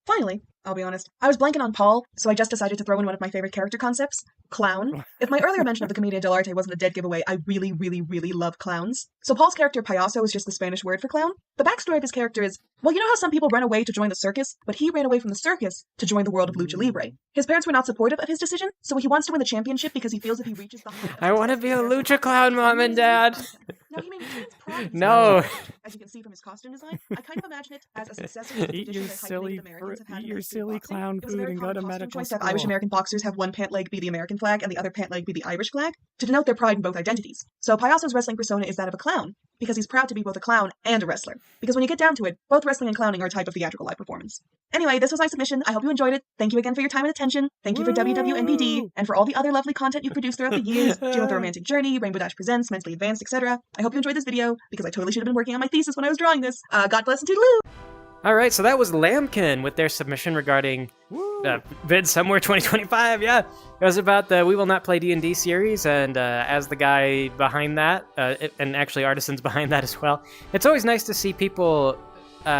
Finally, I'll be honest, I was blanking on Paul, so I just decided to throw in one of my favorite character concepts, clown. If my earlier mention of the Commedia dell'arte wasn't a dead giveaway, I really, really, really love clowns. So Paul's character, payaso, is just the Spanish word for clown. The backstory of his character is, well, you know how some people run away to join the circus, but he ran away from the circus to join the world of Lucha Libre. His parents were not supportive of his decision, so he wants to win the championship because he feels if he reaches the I want to be a lucha clown, Mom and Dad. No, he maintains pride. No. As you can see from his costume design, I kind of imagine it as a successor to the Eat tradition your that silly, hyphenated Americans have had eat your silly clown It was a food very and go common to costume medical choice to have school. Irish American boxers have one pant leg be the American flag and the other pant leg be the Irish flag to denote their pride in both identities. So Payaso's wrestling persona is that of a clown because he's proud to be both a clown and a wrestler. Because when you get down to it, both wrestling and clowning are a type of theatrical live performance. Anyway, this was my submission. I hope you enjoyed it. Thank you again for your time and attention. Thank you for WWNPD and for all the other lovely content you've produced throughout the years, dealing with the romantic journey, Rainbow Dash Presents, Mentally Advanced, etc. I hope you enjoyed this video because I totally should have been working on my thesis when I was drawing this. God bless and toodaloo! All right, so that was Lambkin with their submission regarding Vid Somewhere 2025. Yeah, it was about the We Will Not Play D&D series, and as the guy behind that, and actually Artisan's behind that as well, it's always nice to see people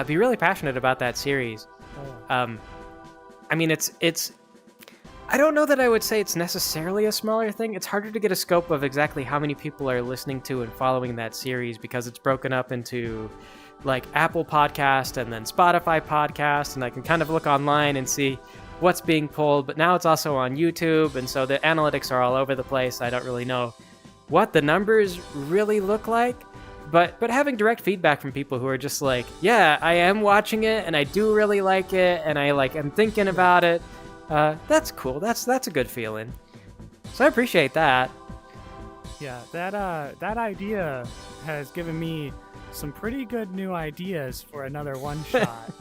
be really passionate about that series. I mean, it's. I don't know that I would say it's necessarily a smaller thing. It's harder to get a scope of exactly how many people are listening to and following that series because it's broken up into like Apple Podcast and then Spotify Podcast, and I can kind of look online and see what's being pulled, but now it's also on YouTube, and so the analytics are all over the place. I don't really know what the numbers really look like, but having direct feedback from people who are just like, yeah, I am watching it and I do really like it and I'm thinking about it, that's cool. That's a good feeling. So I appreciate that. Yeah, that idea has given me some pretty good new ideas for another one-shot.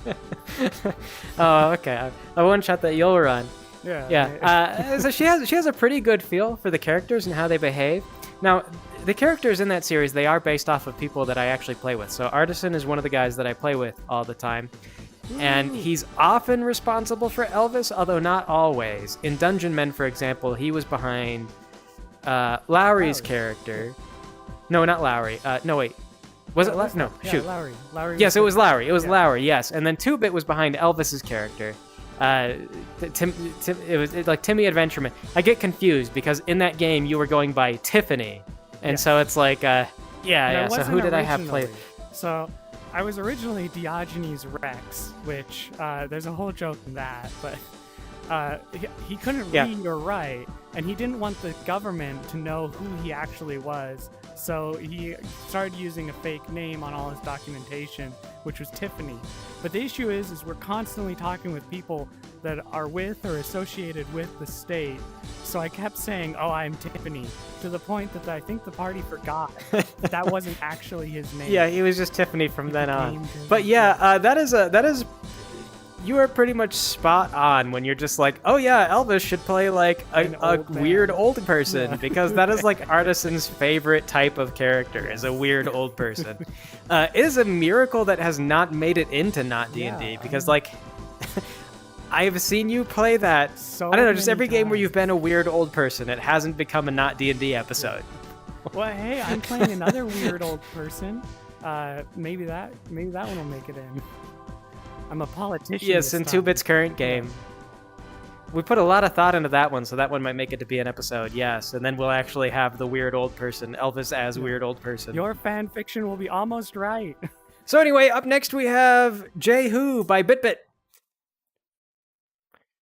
Oh, okay. A one-shot that you'll run. Yeah. So she has a pretty good feel for the characters and how they behave. Now, the characters in that series, they are based off of people that I actually play with. So Artisan is one of the guys that I play with all the time. And he's often responsible for Elvis, although not always. In Dungeon Men, for example, he was behind Lowry's character. No, not Lowry. No, wait. Was it Lowry? No, shoot. Lowry. Yes, it was Lowry. It was Lowry, yes. And then 2-Bit was behind Elvis's character. It was like Timmy Adventureman. I get confused because in that game you were going by Tiffany. And so it's like, so who did I have play? So I was originally Diogenes Rex, which there's a whole joke in that, but he couldn't read or write, and he didn't want the government to know who he actually was, so he started using a fake name on all his documentation, which was Tiffany. But the issue is we're constantly talking with people that are with or associated with the state, so I kept saying, oh, I'm Tiffany, to the point that I think the party forgot that wasn't actually his name. Yeah, he was just Tiffany from then on. But yeah, that is you are pretty much spot on when you're just like, oh yeah, Elvis should play like a weird old person, because that is like Artisan's favorite type of character, is a weird old person. It is a miracle that has not made it into not D&D, because like I've seen you play that. I don't know, just every game where you've been a weird old person, it hasn't become a not D&D episode. Well, hey, I'm playing another weird old person. Maybe that one will make it in. I'm a politician. Yes, in 2-Bit's current game. We put a lot of thought into that one, so that one might make it to be an episode, yes. And then we'll actually have the weird old person, Elvis as weird old person. Your fan fiction will be almost right. So anyway, up next we have Jehu by Bitbit.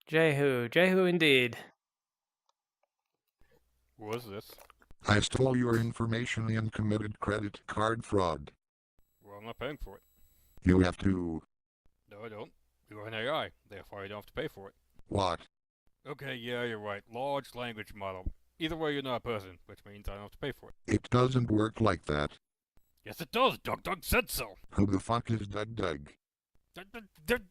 Jehu indeed. What's this? I stole your information and committed credit card fraud. Well, I'm not paying for it. You have to... No, I don't. You're an AI, therefore I don't have to pay for it. What? Okay, yeah, you're right. Large language model. Either way, you're not a person, which means I don't have to pay for it. It doesn't work like that. Yes, it does. Doug said so. Who the fuck is Doug? The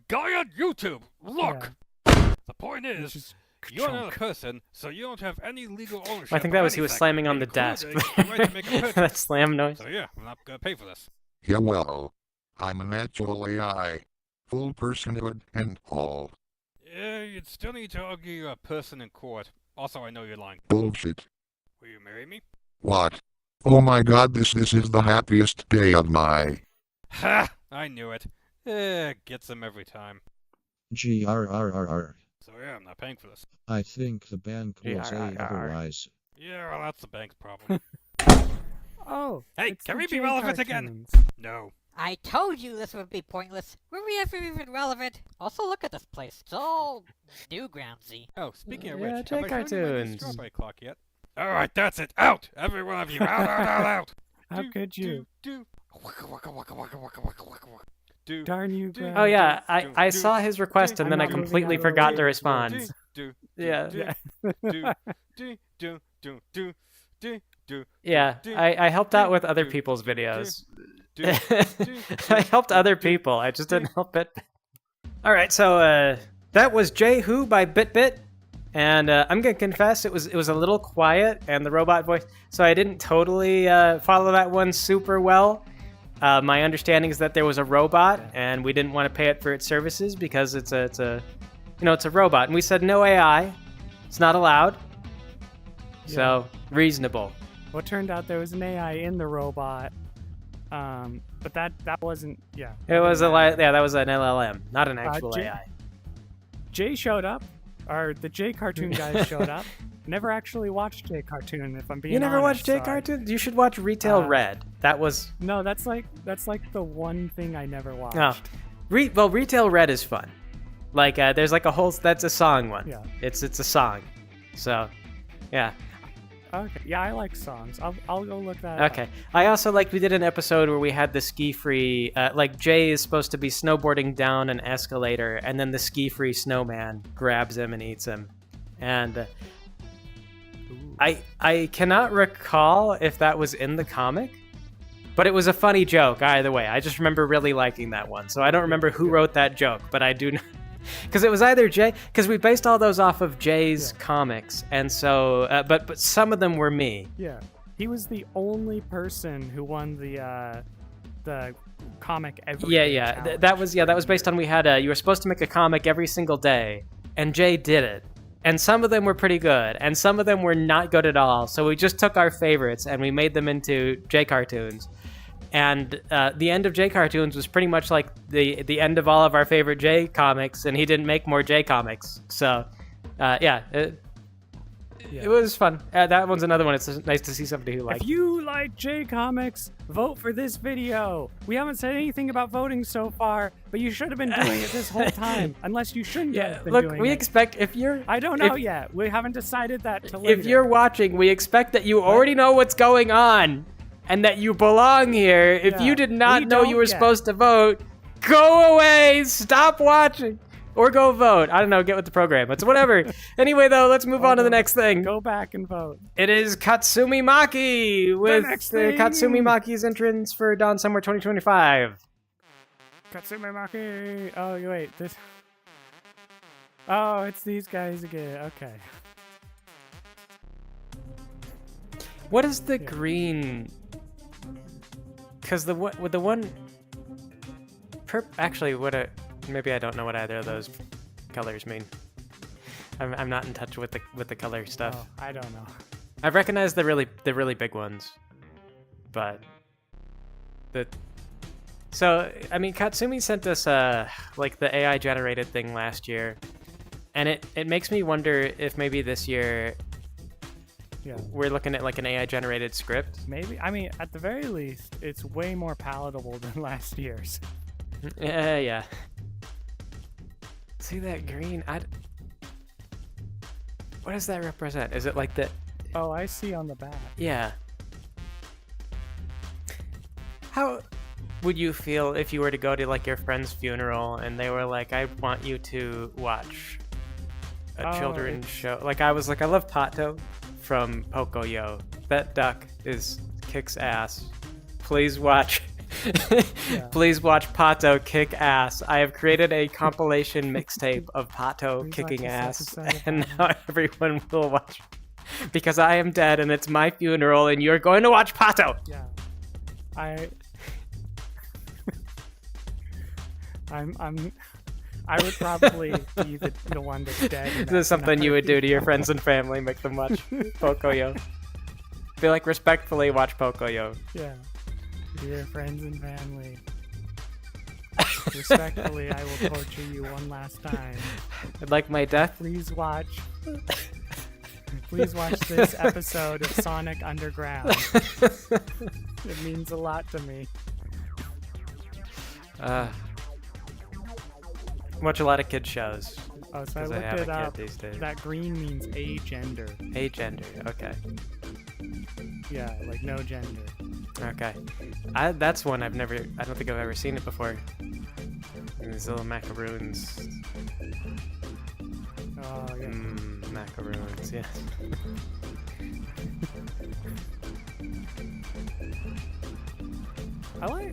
guy on YouTube. Look. The point is, you're not a person, so you don't have any legal ownership. I think that was he was slamming on the desk. That slam noise. So yeah, I'm not gonna pay for this. Yeah, well, I'm an actual AI, full personhood and all. Yeah, you'd still need to argue you're a person in court. Also, I know you're lying. Bullshit. Will you marry me? What? Oh my god, this is the happiest day of my... Ha! I knew it. Gets them every time. GRRRR. So yeah, I'm not paying for this. I think the bank will say otherwise. Yeah, well, that's the bank's problem. Oh, hey, can we be relevant again? No. I told you this would be pointless. Were we ever even relevant? Also, look at this place. It's all Newgroundsy. Oh, speaking of Yeah, which, J have I shown you my new cartoons. strawberry clock yet? Alright, that's it. Out! Every one of you. Out. How could you? Darn you, Greg. Oh yeah, I saw his request and then I completely forgot to respond. Yeah. Yeah, I helped out with other people's videos. I helped other people, I just didn't help it. Alright, so that was Jehu by Bitbit. And I'm gonna confess, it was a little quiet and the robot voice, so I didn't totally follow that one super well. My understanding is that there was a robot, and we didn't want to pay it for its services because it's a robot, and we said no AI, it's not allowed. So reasonable. Well, it turned out there was an AI in the robot, but that wasn't. Yeah. It was that was an LLM, not an actual AI. Jay showed up. Or the J Cartoon guys showed up. Never actually watched J Cartoon, if I'm being honest. You never watched J Cartoon? You should watch Retail Red. That was... No, that's like the one thing I never watched. Oh. Well, Retail Red is fun. Like, there's like a whole... That's a song one. Yeah. It's a song. So, yeah. Okay. Yeah, I like songs. I'll go look that up. Okay. I also we did an episode where we had the ski-free, Jay is supposed to be snowboarding down an escalator, and then the ski-free snowman grabs him and eats him. And I cannot recall if that was in the comic, but it was a funny joke either way. I just remember really liking that one. So I don't remember who wrote that joke, but I do know. Because it was either Jay, because we based all those off of Jay's comics, and so, but some of them were me. Yeah, he was the only person who won the comic every day challenge. That was based on, we had you were supposed to make a comic every single day, and Jay did it, and some of them were pretty good, and some of them were not good at all. So we just took our favorites and we made them into J Cartoons. And the end of J Cartoons was pretty much like the end of all of our favorite J comics, and he didn't make more J comics. So, it was fun. That one's another one. It's nice to see somebody who likes. If you like J comics, vote for this video. We haven't said anything about voting so far, but you should have been doing it this whole time. Unless you shouldn't have been doing it. We expect if you're... I don't know yet. We haven't decided that till later. If you're watching, we expect that you already know what's going on. And that you belong here. If you did not know you were supposed to vote, go away, stop watching, or go vote. I don't know, get with the program. It's whatever. Anyway, though, let's move on to the next thing. Go back and vote. It is Katsumi Maki with Katsumi Maki's entrance for Dawn Somewhere 2025. Katsumi Maki. Oh, wait. Oh, it's these guys again. Okay. What is the green... Because maybe I don't know what either of those colors mean. I'm not in touch with the color stuff. Oh, I don't know. I've recognized the really big ones, but so I mean, Katsumi sent us like the AI generated thing last year, and it makes me wonder if maybe this year we're looking at like an AI generated script. Maybe. I mean, at the very least, it's way more palatable than last year's. Yeah. See that green? What does that represent? Is it like the? Oh, I see on the back. Yeah. How would you feel if you were to go to like your friend's funeral and they were like, I want you to watch a children's show? Like I was like, I love Pato from Pocoyo. That duck kicks ass. Please watch. Please watch Pato kick ass. I have created a compilation mixtape of Pato kicking ass, and now everyone will watch because I am dead and it's my funeral, and you're going to watch Pato. Yeah, I would probably be the one that's dead. This is something you would do to your friends and family, make them watch Pocoyo. Be like, respectfully watch Pocoyo. Yeah. Dear friends and family, respectfully, I will torture you one last time. I'd like my death. Please watch this episode of Sonic Underground. It means a lot to me. Watch a lot of kids shows. Oh, so I looked it up. That green means agender. Agender, okay. Yeah, like no gender. Okay. That's one I don't think I've ever seen it before. These little macaroons. Oh, yeah. Macaroons, yeah.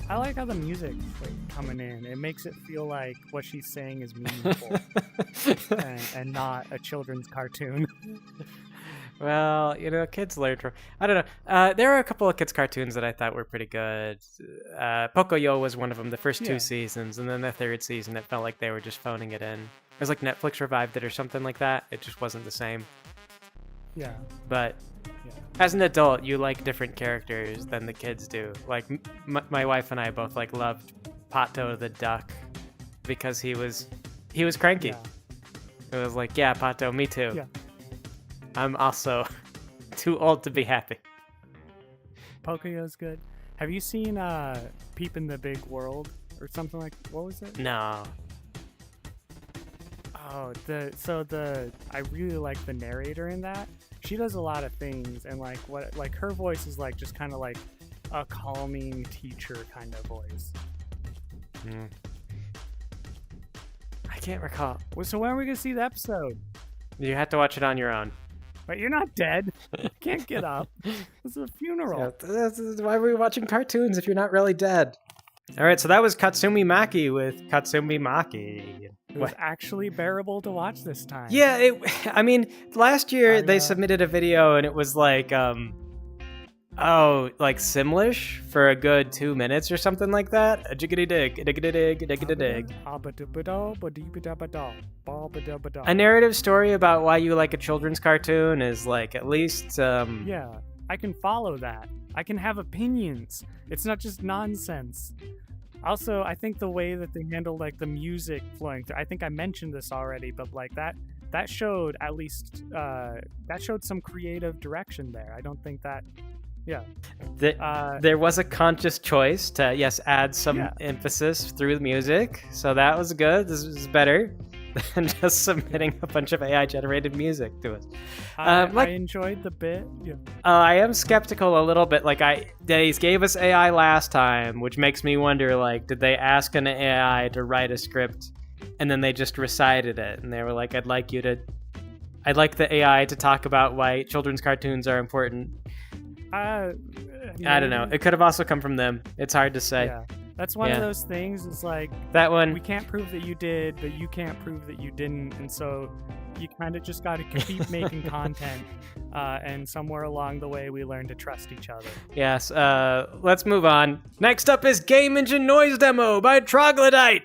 I like how the music's like coming in. It makes it feel like what she's saying is meaningful and not a children's cartoon. Well, kids learn from... I don't know. There are a couple of kids' cartoons that I thought were pretty good. Pocoyo was one of them, the first 2 seasons, and then the 3rd season, it felt like they were just phoning it in. It was like Netflix revived it or something like that. It just wasn't the same. Yeah. But as an adult, you like different characters than the kids do. Like, my wife and I both like loved Pato the duck because he was cranky. It was like, yeah, Pato, me too. Yeah. I'm also too old to be happy. Pocoyo's good. Have you seen Peep in the Big World or something like? What was it? No. Oh, I really like the narrator in that. She does a lot of things, and like her voice is like just kind of like a calming teacher kind of voice. I can't recall. Well, so when are we gonna see the episode? You have to watch it on your own. But you're not dead. You can't get up. It's a funeral. Yeah, why are we watching cartoons if you're not really dead? All right, so that was Katsumi Maki with Katsumi Maki. It was actually bearable to watch this time. Yeah, I mean, last year they submitted a video and it was like, like Simlish for a good 2 minutes or something like that. A jiggity dig, a diggity dig, a diggity dig. A narrative story about why you like a children's cartoon is like at least... Yeah, I can follow that. I can have opinions. It's not just nonsense. Also, I think the way that they handle like the music flowing through, I think I mentioned this already, but like that showed at least that showed some creative direction there. I don't think that there was a conscious choice to add some emphasis through the music, so that was good. This is better than just submitting a bunch of AI generated music to us. I enjoyed the bit. I am skeptical a little bit. Like they gave us AI last time, which makes me wonder, like, did they ask an AI to write a script and then they just recited it and they were like, I'd like the AI to talk about why children's cartoons are important. I don't know. It could have also come from them. It's hard to say. Yeah. That's one of those things. It's like that one. We can't prove that you did, but you can't prove that you didn't, and so you kind of just got to keep making content. And somewhere along the way, we learn to trust each other. Yes. Let's move on. Next up is Game Engine Noise Demo by Troglodyte.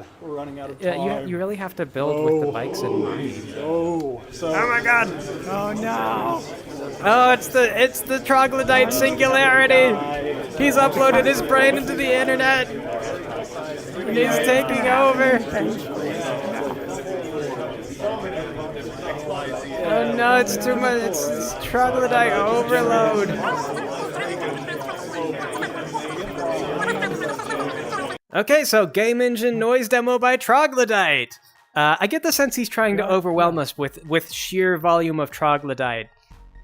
god, we're running out of Yeah, time. you really have to build with the bikes in mind. Oh, so. Oh my god! Oh no! Oh, it's the troglodyte singularity. He's uploaded his brain into the internet. And he's taking over. Oh no, it's too much. It's troglodyte overload. Okay, so game engine noise demo by Troglodyte. I get the sense he's trying to overwhelm us with sheer volume of Troglodyte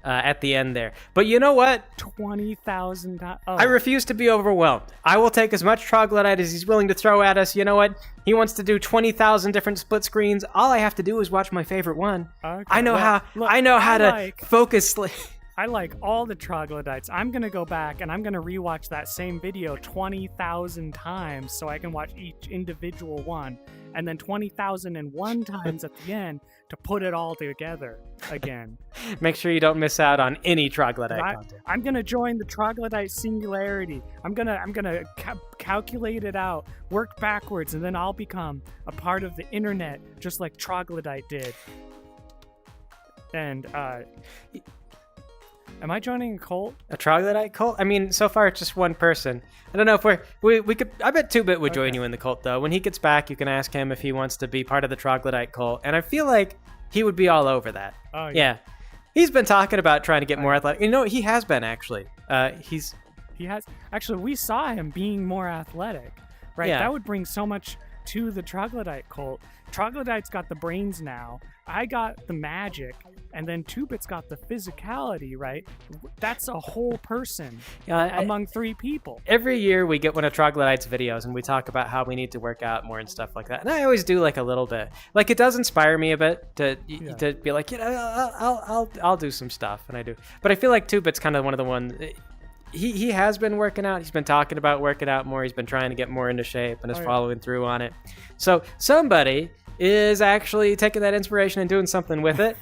at the end there. But you know what? 20,000. Oh. I refuse to be overwhelmed. I will take as much Troglodyte as he's willing to throw at us. You know what? He wants to do 20,000 different split screens. All I have to do is watch my favorite one. Okay, I know how to focus. I like all the Troglodytes. I'm gonna go back and I'm gonna rewatch that same video 20,000 times so I can watch each individual one, and then 20,001 times at the end to put it all together again. Make sure you don't miss out on any Troglodyte content. I'm gonna join the Troglodyte singularity. I'm gonna calculate it out, work backwards, and then I'll become a part of the internet just like Troglodyte did. And am I joining a cult? A Troglodyte cult? I mean, so far it's just one person. I don't know if we could. I bet 2-Bit would join you in the cult, though. When he gets back, you can ask him if he wants to be part of the Troglodyte cult, and I feel like he would be all over that. Oh, yeah. He's been talking about trying to get more athletic. You know, he has been, actually. He has. Actually, we saw him being more athletic, right? Yeah. That would bring so much to the Troglodyte cult. Troglodyte's got the brains now. I got the magic, and then 2-Bit's got the physicality, right? That's a whole person among 3 people. Every year we get one of Troglodyte's videos, and we talk about how we need to work out more and stuff like that. And I always do like a little bit. Like, it does inspire me a bit to be like, you know, I'll do some stuff, and I do. But I feel like 2-Bit's kind of one of the ones. He has been working out. He's been talking about working out more. He's been trying to get more into shape and is following through on it. So somebody is actually taking that inspiration and doing something with it.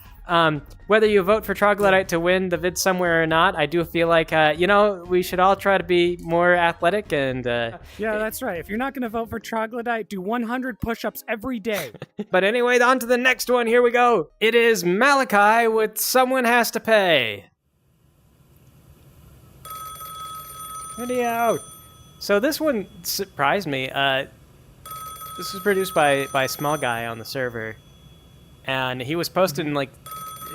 Whether you vote for Troglodyte to win the Vid Somewhere or not, I do feel like, you know, we should all try to be more athletic and... yeah, that's right. If you're not going to vote for Troglodyte, do 100 push-ups every day. But anyway, on to the next one. Here we go. It is Malachi with Someone Has to Pay. Video. So this one surprised me. This was produced by Small Guy on the server, and he was posting like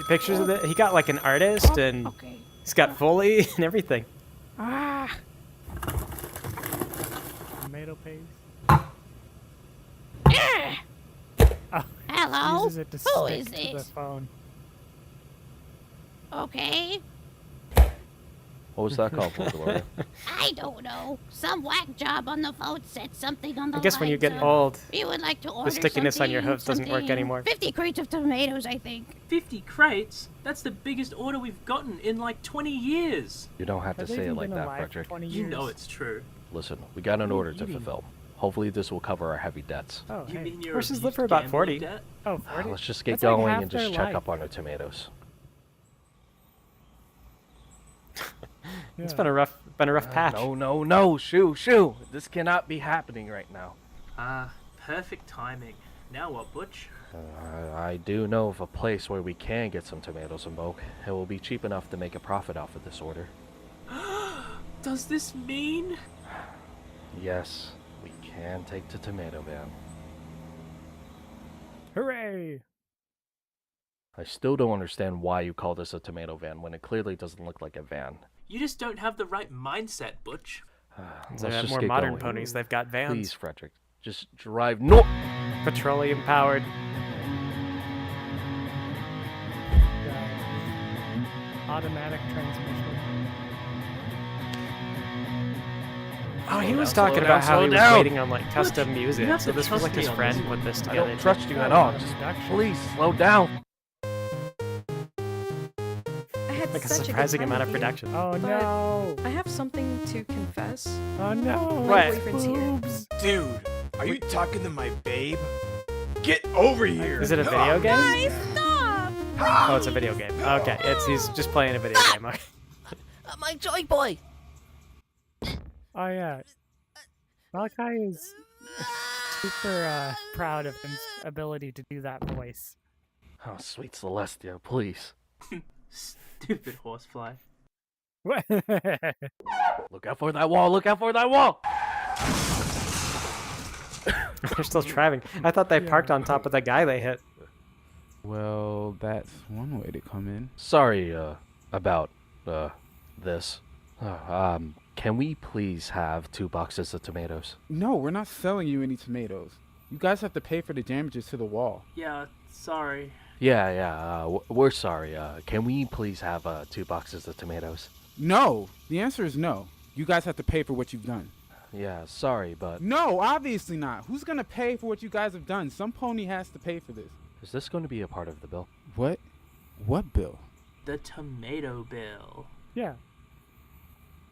pictures of it. He got like an artist, and he's got Foley and everything. Tomato paste. Hello? Uses it to Who stick is to the this? phone. Okay. What was that called for, Gloria? I don't know. Some whack job on the phone said something on the I guess when you lines get of, old, you would like to order the stickiness on your hooves doesn't work something. anymore. 50 crates of tomatoes, I think. 50 crates? That's the biggest order we've gotten in like 20 years. You don't have to say it like that, Frederick. You know it's true. Listen, we got an order to fulfill. Hopefully this will cover our heavy debts. Oh, You mean your Horses live abused for about gambling 40. debt? Oh, 40? Let's just get That's like going half and just their check life. up on our tomatoes. It's been a rough patch. No, shoo. This cannot be happening right now. Perfect timing. Now what, Butch? I do know of a place where we can get some tomatoes in bulk. It will be cheap enough to make a profit off of this order. Does this mean? Yes, we can take the tomato van. Hooray! I still don't understand why you call this a tomato van when it clearly doesn't look like a van. You just don't have the right mindset, Butch. They have more modern ponies. They've got vans. Please, Frederick, just drive north. Petroleum powered. Automatic transmission. Oh, he was Slow talking down, about how slow he was down. waiting on like custom you music. have So to this was trust like his me on friend this put this I together. don't trust you at all. Just please slow down. I had Like a such surprising good time amount of with you, production. Oh but no! I have something to confess. Oh no! My boyfriend's here. Dude, are you talking to my babe? Get over here! Is it a video game? Guys, stop! Oh, it's a video game. Okay, he's just playing a video game. Okay. My joy boy! Oh yeah. Malachi is super proud of his ability to do that voice. Oh, sweet Celestia, please. Stupid horsefly. Look out for that wall! Look out for that wall! They're still driving. I thought they parked on top of the guy they hit. Well, that's one way to come in. Sorry, about, this. Can we please have 2 boxes of tomatoes? No, we're not selling you any tomatoes. You guys have to pay for the damages to the wall. Yeah, sorry. Yeah, we're sorry. Can we please have 2 boxes of tomatoes? No! The answer is no. You guys have to pay for what you've done. Yeah, sorry, but... No, obviously not. Who's gonna pay for what you guys have done? Some pony has to pay for this. Is this going to be a part of the bill? What? What bill? The tomato bill. Yeah.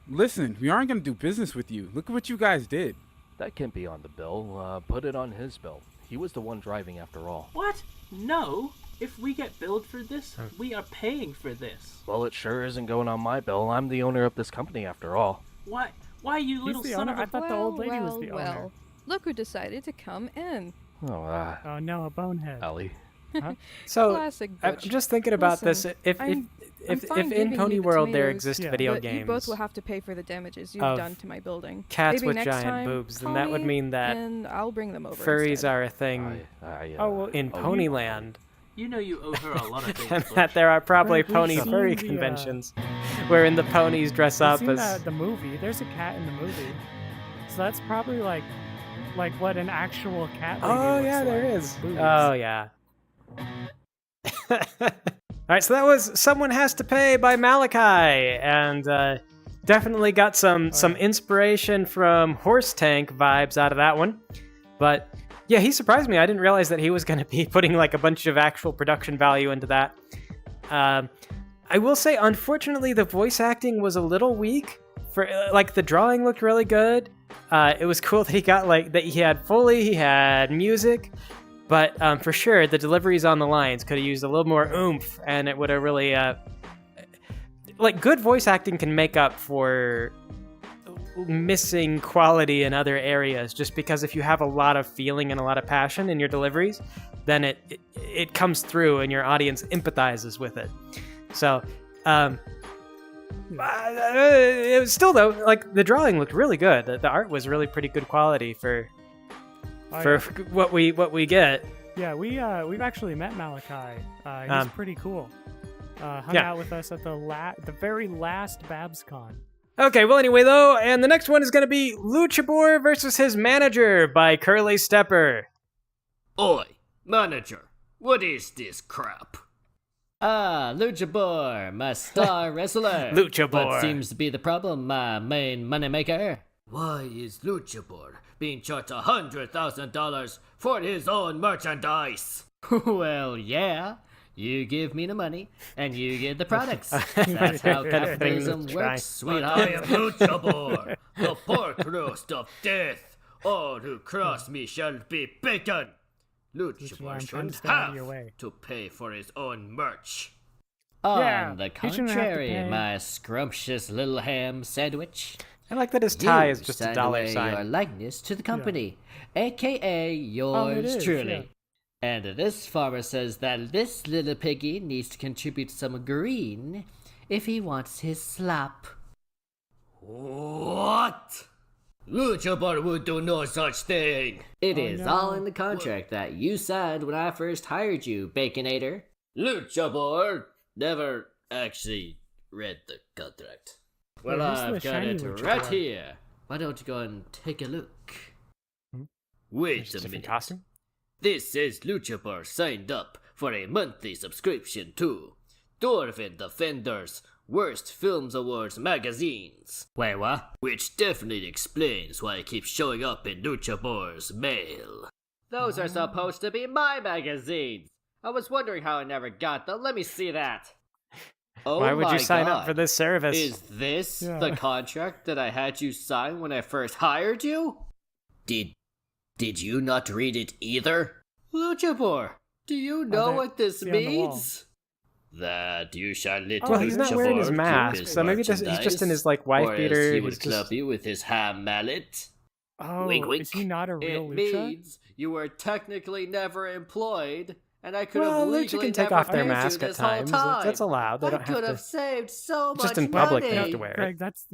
Listen, we aren't gonna do business with you. Look at what you guys did. That can't be on the bill. Put it on his bill. He was the one driving after all. What? No. If we get billed for this, we are paying for this. Well, it sure isn't going on my bill. I'm the owner of this company after all. Why? Why, you little son of a... I thought the old lady was the owner. Well, look who decided to come in. Oh no, a bonehead. Ellie. Huh? So Classic I'm Butch. just thinking about Listen, this. If fine in giving Pony you the World there tomatoes, exist Yeah. video but games you both will have to pay for the damages you've of done to my building. cats Maybe with next giant time, boobs, then call that would me mean that and I'll bring them over furries instead. are a thing in Ponyland. You know you owe her a lot of things, And Butch. that there are probably We've pony seen furry the, conventions wherein the ponies dress We've up seen as... the movie. There's a cat in the movie. So that's probably like what an actual cat lady Oh looks yeah, there like, is. with boobs. Oh yeah. Alright, so that was Someone Has to Pay by Malachi, and definitely got some inspiration from Horse Tank vibes out of that one. But yeah, he surprised me. I didn't realize that he was going to be putting like a bunch of actual production value into that. I will say, unfortunately, the voice acting was a little weak. For like, the drawing looked really good. It was cool that he got that he had Foley, he had music, but for sure the deliveries on the lines could have used a little more oomph, and it would have really good voice acting can make up for missing quality in other areas, just because if you have a lot of feeling and a lot of passion in your deliveries, then it comes through and your audience empathizes with it. So it was still, though, like, the drawing looked really good. The art was really pretty good quality for what we get. Yeah, we've actually met Malachi. He's pretty cool. Hung out with us at the very last BabsCon. Okay, well, anyway, though, and the next one is going to be Luchabore versus his manager by Curly Stepper. Oi, manager, what is this crap? Ah, Luchabore, my star wrestler. Luchabore. What seems to be the problem, my main moneymaker? Why is Luchabore being charged $100,000 for his own merchandise? Well, yeah. You give me the money, and you get the products. That's how capitalism works, sweetheart. I am Luchabore, the pork roast of death. All who cross me shall be bacon. Luchabore should have to pay for his own merch. On the contrary, my scrumptious little ham sandwich. I like that his tie is just a send dollar away sign. your likeness to the company, aka yours truly. And this farmer says that this little piggy needs to contribute some green if he wants his slop. What? Luchabore would do no such thing. It is all in the contract that you signed when I first hired you, Baconator. Luchabore never actually read the contract. Well, I've got it right here. Why don't you go and take a look? Wait a minute. Costume? This says Luchabore signed up for a monthly subscription to Dwarven Defenders Worst Films Awards magazines. Wait, what? Which definitely explains why it keeps showing up in Luchabore's mail. Those are supposed to be my magazines. I was wondering how I never got them. Let me see that. Oh Why would you sign God. up for this service? Is this the contract that I had you sign when I first hired you? Did you not read it either? Luchabore, do you know what this means? That you shall let Well, he's not wearing his Luchabore mask, keep his so maybe he's just in his merchandise, wife or beater. else he He's would club you with his ham mallet. Oh, wink, wink. is he not a real It Lucha? means you were technically never employed, and I could Well, have Lucha legally can take never off their paid you mask at this whole times. time. That's allowed. They I don't have could to. have saved so much Just in public, money. they have to wear it. Craig, that's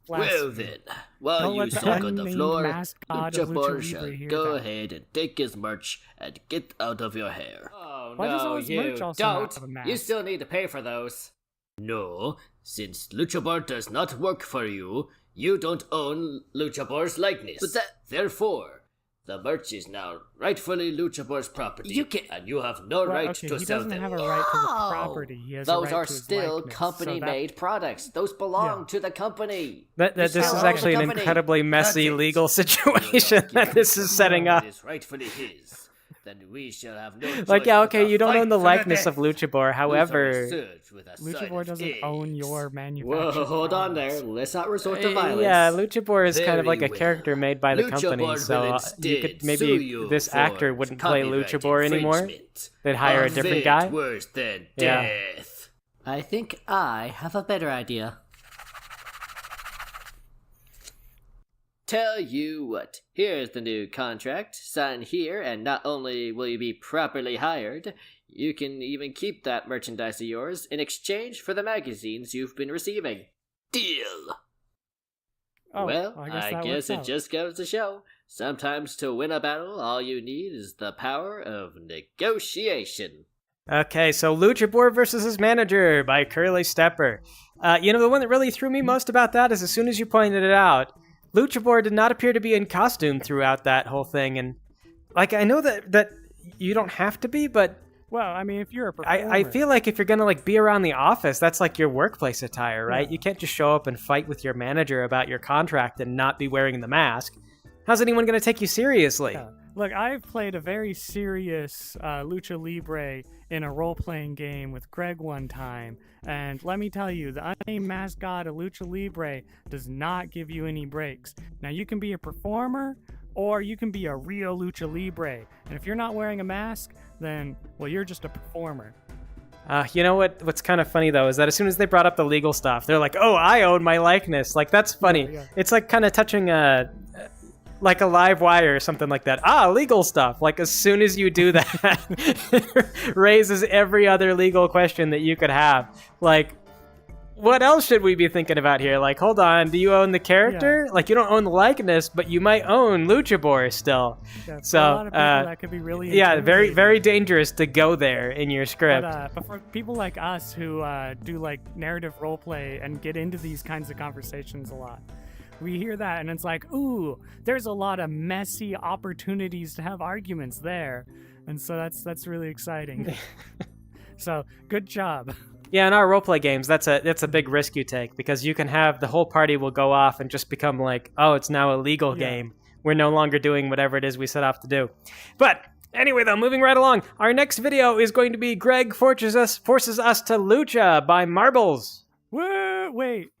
Well blasphemy. then, while Don't you let the suck on the unnamed floor, masked god of Lucha Luchabore Libre shall hear go that. ahead and take his merch and get out of your hair. Oh, Why does all no, his you merch also not don't. have a mask? You still need to pay for those. No, since Luchabore does not work for you, You don't own Luchabore's likeness. But therefore, the merch is now rightfully Luchabore's property. And you have no right to he sell doesn't them. have a right to the property. He has a Those right are to his still likeness. company-made products. Those belong to the company. This is actually an incredibly messy legal situation that this is setting up. It is rightfully his. Then we shall have no Like, choice yeah, but okay, to you don't fight own the for likeness death. of Luchabore, however... Luchabore doesn't own your manufactured Whoa, hold on there. Let's not resort to violence. Yeah, Luchabore is kind of like a Very character made by the Lucha company, Board so will you instead could sue maybe you this for actor wouldn't play copyright Luchabore anymore. infringement. They'd hire a Of different it guy. worse than Yeah. death. I think I have a better idea. Tell you what, here's the new contract. Sign here, and not only will you be properly hired, you can even keep that merchandise of yours in exchange for the magazines you've been receiving. Deal! Oh, well, I I guess it just goes to show. Sometimes to win a battle, all you need is the power of negotiation. Okay, so Luchabore versus his manager by Curly Stepper. You know, the one that really threw me most about that is as soon as you pointed it out, Luchabore did not appear to be in costume throughout that whole thing, and like I know that you don't have to be, but well, I mean, if you're a performer, I feel like if you're gonna like be around the office, that's like your workplace attire, right? Yeah. You can't just show up and fight with your manager about your contract and not be wearing the mask. How's anyone gonna take you seriously? Yeah. Look, I've played a very serious Lucha Libre in a role-playing game with Greg one time, and let me tell you, the unnamed mascot of Lucha Libre does not give you any breaks. Now, you can be a performer, or you can be a real Lucha Libre, and if you're not wearing a mask, then, well, you're just a performer. You know what's kind of funny, though, is that as soon as they brought up the legal stuff, they're like, oh, I own my likeness. Like, that's funny. Yeah. It's like kind of touching like a live wire or something like that. Legal stuff. Like, as soon as you do that, it raises every other legal question that you could have. Like, what else should we be thinking about here? Like, hold on, do you own the character? Yeah. Like, you don't own the likeness, but you might own Luchabore still. Yeah, So, for a lot of people, that could be really yeah, very, intimidating. very dangerous to go there in your script. But for people like us who do like narrative roleplay and get into these kinds of conversations a lot, we hear that and it's like, ooh, there's a lot of messy opportunities to have arguments there, and so that's really exciting. So good job. Yeah, in our roleplay games, that's a big risk you take, because you can have the whole party will go off and just become like, oh, it's now a legal game. We're no longer doing whatever it is we set off to do. But anyway, though, moving right along, our next video is going to be Greg forces us to Lucha by Marbles. Wait.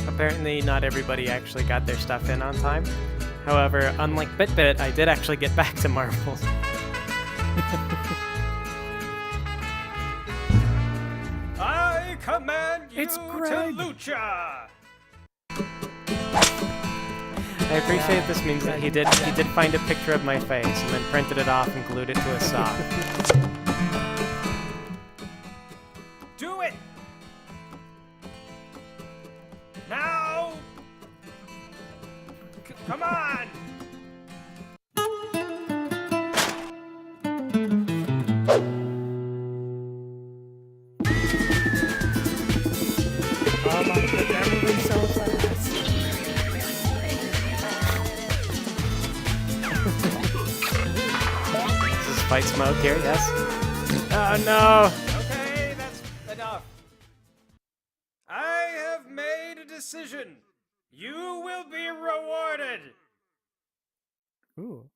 Apparently, not everybody actually got their stuff in on time. However, unlike Bitbit, I did actually get back to Marbles. I command you It's to Greg. Lucha! I appreciate this means that he did find a picture of my face and then printed it off and glued it to a sock. Do it! Now! Come on! Oh my god, they're moving so fast. This is fight smoke here, yes? Oh no! Okay, that's enough. I have made a decision. You will be rewarded. Ooh.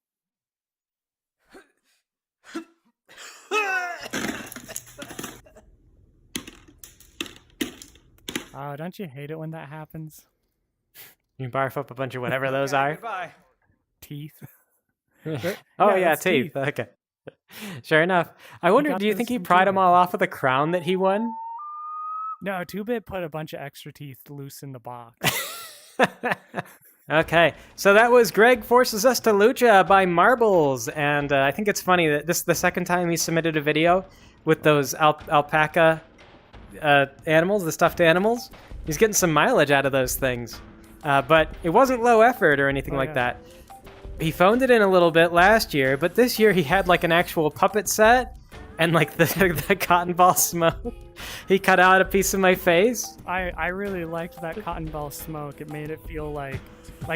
Oh, don't you hate it when that happens? You barf up a bunch of whatever those are. Goodbye. Teeth. Oh yeah, it's teeth. Okay. Sure enough. I wonder, got do you those think he from pried them 2-Bit. all off of the crown that he won? No, 2-Bit put a bunch of extra teeth loose in the box. Okay, so that was Greg Forces Us to Lucha by Marbles, and I think it's funny that this is the second time he submitted a video with those alpaca animals, the stuffed animals. He's getting some mileage out of those things, but it wasn't low effort or anything like that. he phoned it in a little bit last year, but this year he had like an actual puppet set and like the cotton ball smoke. He cut out a piece of my face. I really liked that cotton ball smoke. It made it feel like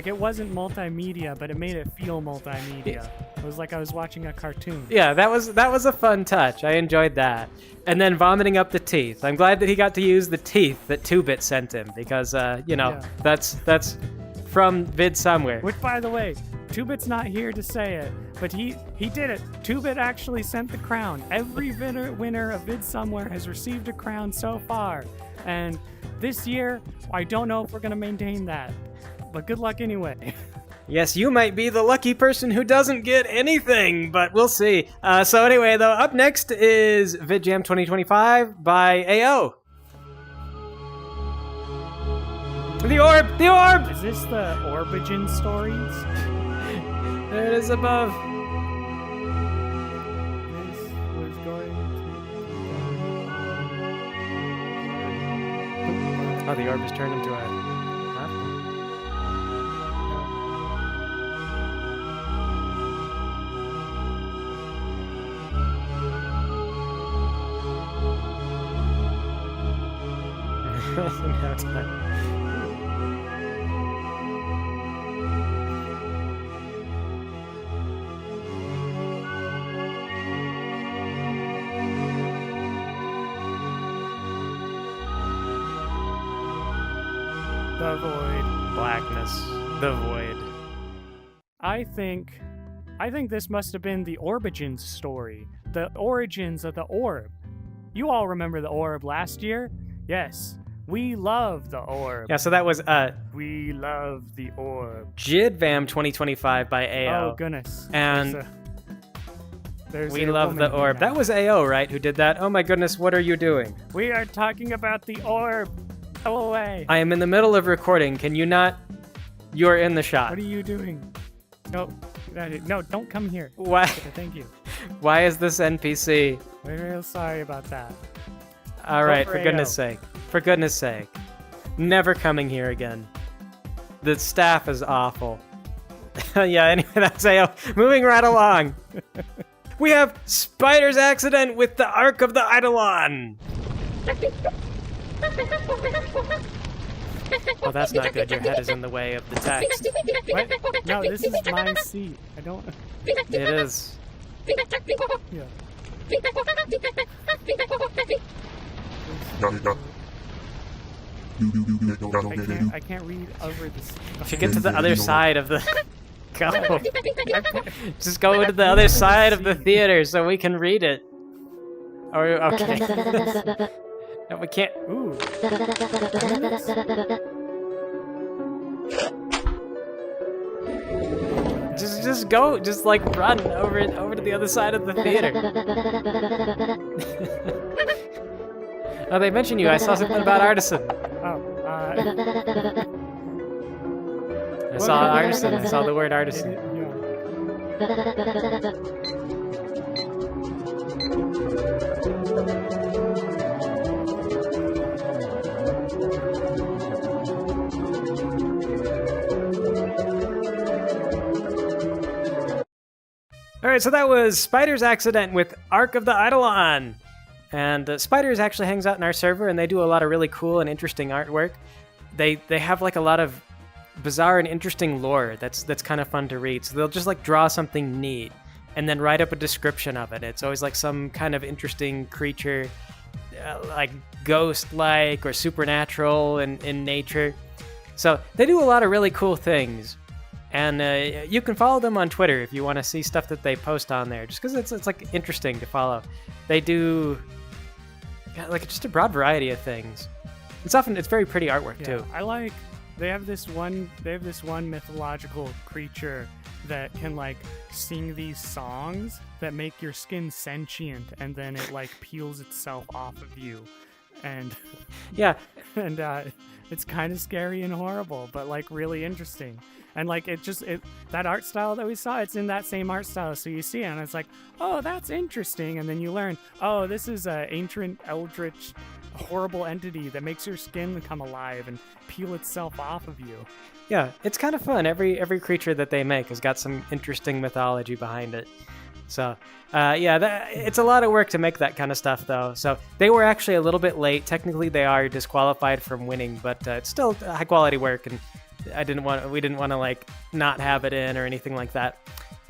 it wasn't multimedia, but it made it feel multimedia. It was like I was watching a cartoon. Yeah, that was a fun touch. I enjoyed that. And then vomiting up the teeth. I'm glad that he got to use the teeth that 2-Bit sent him because that's from Vid Somewhere. Which, by the way, 2-Bit's not here to say it, but he did it. 2-Bit actually sent the crown. Every winner of Vid Somewhere has received a crown so far. And this year, I don't know if we're going to maintain that. But good luck anyway. Yes, you might be the lucky person who doesn't get anything, but we'll see. So anyway, though, up next is VidJam 2025 by AO. The orb! The orb! Is this the Origin stories? There it is above. This was going to... Oh, the orb has turned into a... No time. The void. Blackness. The void. I think this must have been the Origins story. The origins of the orb. You all remember the orb last year? Yes. We love the orb. Yeah, so that was We love the orb. JidVam 2025 by AO. Oh goodness. And there's we a love the woman orb. here now. That was AO, right? Who did that? Oh my goodness, what are you doing? We are talking about the orb. Go away. I am in the middle of recording. Can you not? You're in the shot. What are you doing? No, don't come here. Why? Thank you. Why is this NPC? We're real sorry about that. All right, for for goodness sake. For goodness sake. Never coming here again. The staff is awful. Yeah, anyway, that's AO. Moving right along. We have Spider's Accident with the Arc of the Idolon. Oh, that's not good. Your head is in the way of the text. What? No, this is my seat. I don't... It is. Yeah. I can't read over this. Should get to the other side of the... Go. Just go to the other side of the theater so we can read it. Or, okay. No, we can't. Ooh. Just go. Just like run over to the other side of the theater. Oh, they mentioned you. I saw something about Artisan. Oh, I saw Artisan. I saw the word Artisan. Alright, so that was Spider's Accident with Arc of the Idolon. And Spiders actually hangs out in our server, and they do a lot of really cool and interesting artwork. They have like a lot of bizarre and interesting lore that's kind of fun to read. So they'll just like draw something neat and then write up a description of it. It's always like some kind of interesting creature, like ghost-like or supernatural in nature. So they do a lot of really cool things. And you can follow them on Twitter if you want to see stuff that they post on there, just because it's like interesting to follow. They do like just a broad variety of things. It's very pretty artwork too. I like they have this one mythological creature that can like sing these songs that make your skin sentient, and then it like peels itself off of you, and yeah, and it's kind of scary and horrible, but like really interesting. And like that art style that we saw, it's in that same art style. So you see it and it's like, oh, that's interesting. And then you learn, oh, this is ancient eldritch horrible entity that makes your skin come alive and peel itself off of you. Yeah, it's kind of fun. Every creature that they make has got some interesting mythology behind it. So, it's a lot of work to make that kind of stuff, though. So they were actually a little bit late. Technically, they are disqualified from winning, but it's still high quality work, and we didn't want to like not have it in or anything like that.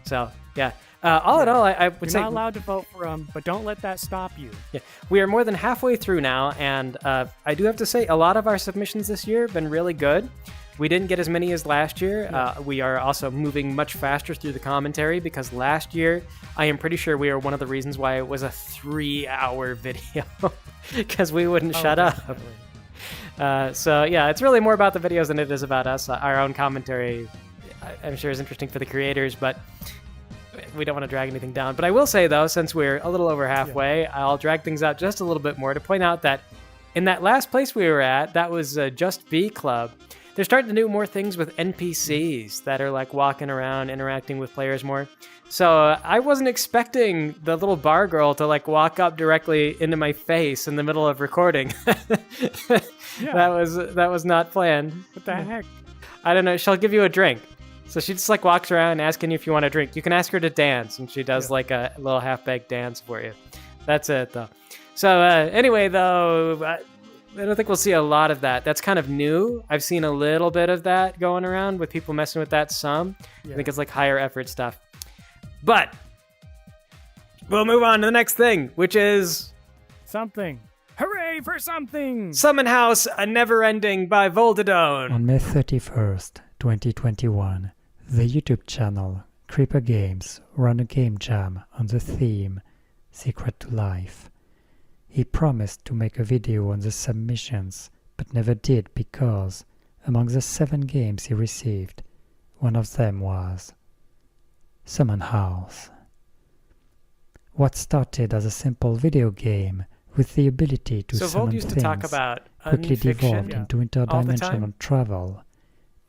So yeah. All in all, I would say you're not allowed to vote for them, but don't let that stop you. Yeah, we are more than halfway through now, and I do have to say a lot of our submissions this year have been really good. We didn't get as many as last year. We are also moving much faster through the commentary because last year, I am pretty sure we are one of the reasons why it was a 3-hour video because we wouldn't shut up. So yeah, it's really more about the videos than it is about us. Our own commentary, I'm sure, is interesting for the creators, but we don't want to drag anything down. But I will say, though, since we're a little over halfway, I'll drag things out just a little bit more to point out that in that last place we were at, that was Just Be Club. They're starting to do more things with NPCs that are like walking around, interacting with players more. So I wasn't expecting the little bar girl to like walk up directly into my face in the middle of recording. That was not planned. What the heck? I don't know. She'll give you a drink. So she just like walks around asking you if you want a drink. You can ask her to dance, and she does like a little half-baked dance for you. That's it, though. So anyway, though, I don't think we'll see a lot of that. That's kind of new. I've seen a little bit of that going around with people messing with that some. I think it's like higher effort stuff. But we'll move on to the next thing, which is something. Hooray for something! Summon House, A Never Ending by Voldadone. On May 31st, 2021, the YouTube channel Creeper Games ran a game jam on the theme Secret to Life. He promised to make a video on the submissions, but never did because, among the 7 games he received, one of them was Summon House. What started as a simple video game with the ability to summon used things to talk about quickly devolved unfiction, into all the interdimensional time. travel,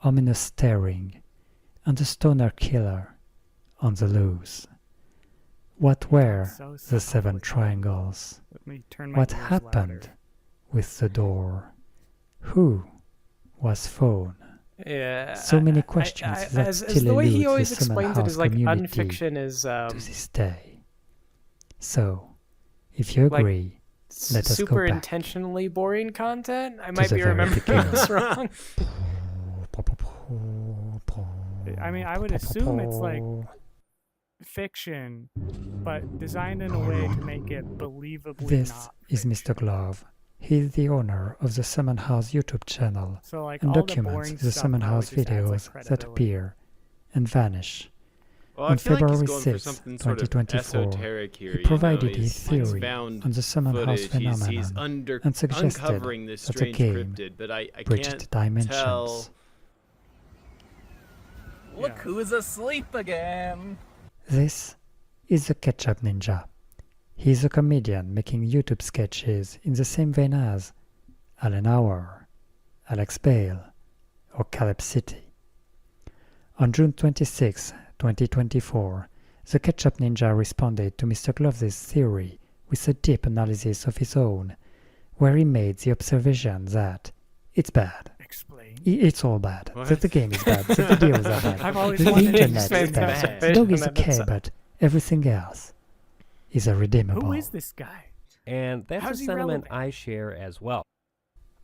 ominous staring, and a stoner killer on the loose. What were the 7 triangles? Let me turn my What ears happened louder. with the door? Who was phone? Yeah. So many questions that as still the way he elude always the Summon explains it House is like community unfiction is to this day. So, if you like, agree, let us super go back intentionally boring content. I to might the be remembering verification. this wrong. I mean, I would assume it's like fiction, but designed in a way to make it believably This not. is Mr. Glove. He is the owner of the Summon House YouTube channel So, like, and all the documents boring the stuff Summon now House just adds, like, videos that credibility. appear and vanish. Well, I On feel like he's February going for 6, something sort of 2024, esoteric here, he you know, provided he's- his theory he's found on the Summon House footage, phenomenon he's and suggested uncovering this that the strange game cryptid, but I bridged can't dimensions. tell. Look who's asleep again! This is the Ketchup Ninja. He is a comedian making YouTube sketches in the same vein as Alan Hour, Alex Bale, or Caleb City. On June 26, 2024, the Ketchup Ninja responded to Mr. Gloves' theory with a deep analysis of his own, where he made the observation that it's bad. Explain. It's all bad. What? That the game is bad. The videos are bad. I've always The wanted to internet is explain bad. that. The dog is And okay, that's- but everything else is irredeemable. Who is this guy? And that's How's a he sentiment relevant? I share as well.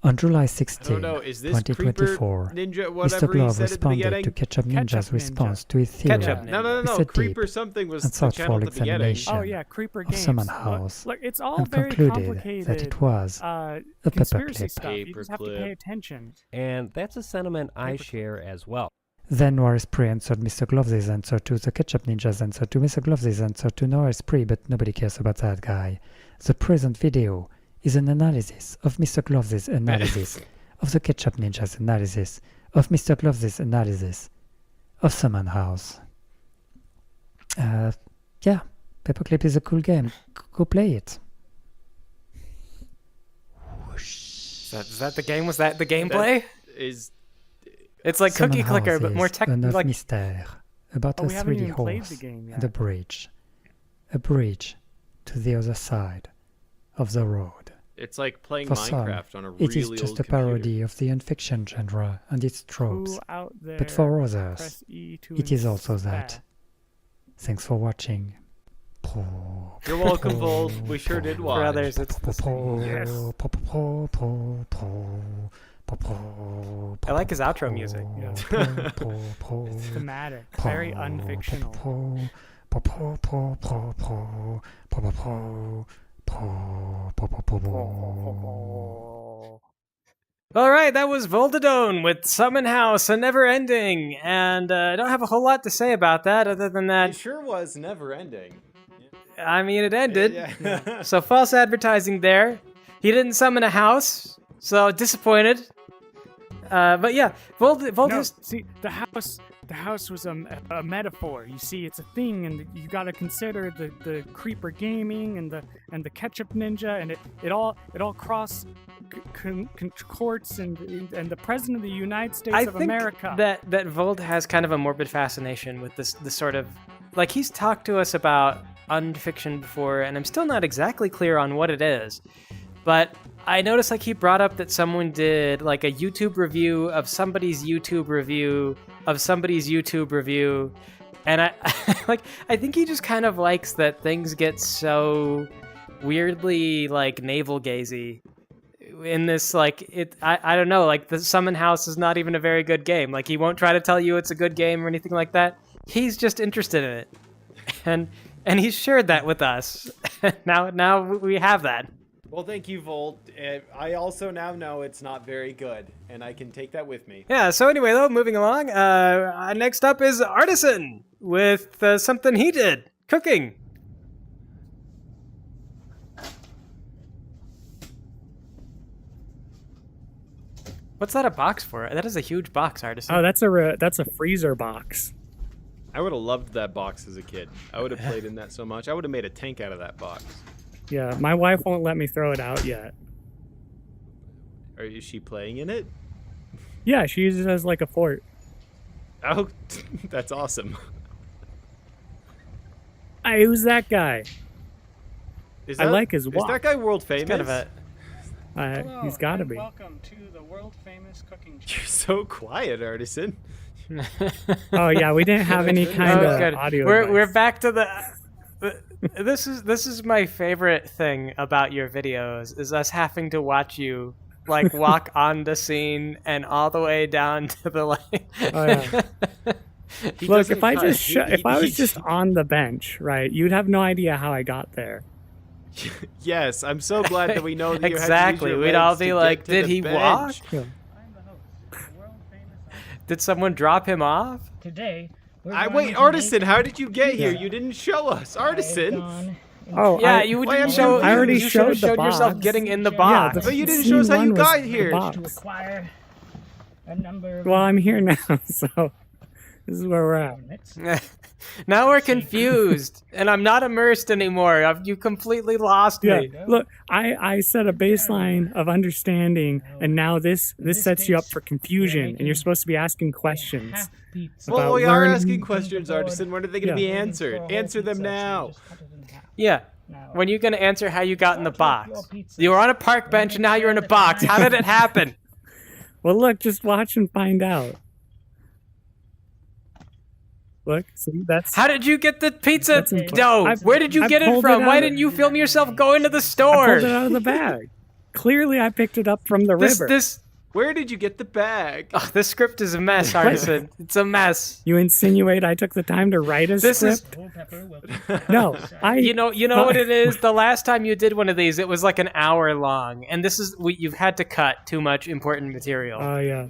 On July I 16, don't know, is this Creeper 2024, Ninja, Mr. whatever he Glove said at the responded beginning? to Ketchup Ninja's Ketchup Ninja. response to his theory Ketchup No, no, with no, a Creeper deep something was and the channel thoughtful at the beginning. examination Oh yeah, Creeper of Games. Summon Look- House Look, it's all and very concluded complicated. that it was a conspiracy paperclip. stuff. You just have to pay attention. And that's a sentiment I share as well. Then Noir Esprit answered Mr. Gloves' answer to the Ketchup Ninja's answer to Mr. Gloves' answer to Noir Esprit, but nobody cares about that guy. The present video is an analysis of Mr. Gloves' analysis, of the Ketchup Ninja's analysis, of Mr. Gloves' analysis, of Summon House. Yeah, Paperclip is a cool game. Go play it. Is that the game? Was that the gameplay? Is It's like Summon Cookie Clicker, House but more is tech. un Like mystère about Oh, a we haven't 3D even played horse the game and a yet. bridge. A bridge to the other side of the road. It's like playing For some, Minecraft on a it really is old just a computer. parody of the non-fiction genre and its tropes. Who out there But for others, press E to it is also inspect? that. Thanks for watching. You're welcome, Vold. We sure did watch. For others, it's the same. Yes. I like his outro music. It's thematic, very unfictional. All right, that was Voldadone with Summon House, a never ending, and I don't have a whole lot to say about that other than that. It sure was never ending. I mean, it ended. Yeah. So false advertising there. He didn't summon a house, so disappointed. But yeah, Vold No, has... see, the house was a metaphor. You see, it's a thing, and you got to consider the creeper gaming and the ketchup ninja, and it all cross concords and the president of the United States of America. that Vold has kind of a morbid fascination with this sort of, like, he's talked to us about unfiction before, and I'm still not exactly clear on what it is. But I noticed, like, he brought up that someone did, like, a YouTube review of somebody's YouTube review of somebody's YouTube review. And I think he just kind of likes that things get so weirdly, like, navel-gazy in this, like, I don't know, like, the Summon House is not even a very good game. Like, he won't try to tell you it's a good game or anything like that. He's just interested in it. And he's shared that with us. Now we have that. Well, thank you, Volt. I also now know it's not very good, and I can take that with me. Yeah, so anyway, though, moving along, next up is Artisan with something he did, cooking. What's that a box for? That is a huge box, Artisan. Oh, that's a freezer box. I would have loved that box as a kid. I would have played in that so much. I would have made a tank out of that box. Yeah, my wife won't let me throw it out yet. Is she playing in it? Yeah, she uses it as like a fort. Oh, that's awesome. Hey, who's that guy? I like his walk. Is that guy world famous? Kind of a... Hello, he's got to be. Welcome to the world famous cooking show. You're so quiet, Artisan. Oh yeah, we didn't have any kind of good. audio. We're back to the. This is my favorite thing about your videos is us having to watch you like walk on the scene and all the way down to the like. Oh, yeah. Look, if I was just on the bench, right, you'd have no idea how I got there. Yes, I'm so glad that we know that you exactly. had to use your We'd all legs be to like, get to did the he bench. walk? Yeah. Did someone drop him off? Today, wait, Artisan, how did you get here? You didn't show us, Artisan. Oh, yeah, you didn't show. I already you showed showed yourself box. getting in the box. Yeah, but you didn't show us how you got here. To acquire a number of Well, I'm here now, so this is where we're at. Now we're confused, and I'm not immersed anymore. You completely lost me. Look, I set a baseline of understanding, and now this sets you up for confusion, and you're supposed to be asking questions. Well, we are asking questions, Artisan. When are they going to be answered? Answer them now. Yeah. When are you going to answer how you got in the box? You were on a park bench, and now you're in a box. How did it happen? Well, look, just watch and find out. Look, see, that's... How did you get the pizza dough? Where did you get it from? Why didn't you film yourself going to the store? I pulled it out of the bag. Clearly, I picked it up from the river. Where did you get the bag? Oh, this script is a mess, Artisan. It's a mess. You insinuate I took the time to write a script? No, You know what it is? The last time you did one of these, it was like an hour long, and you've had to cut too much important material. Oh, yeah.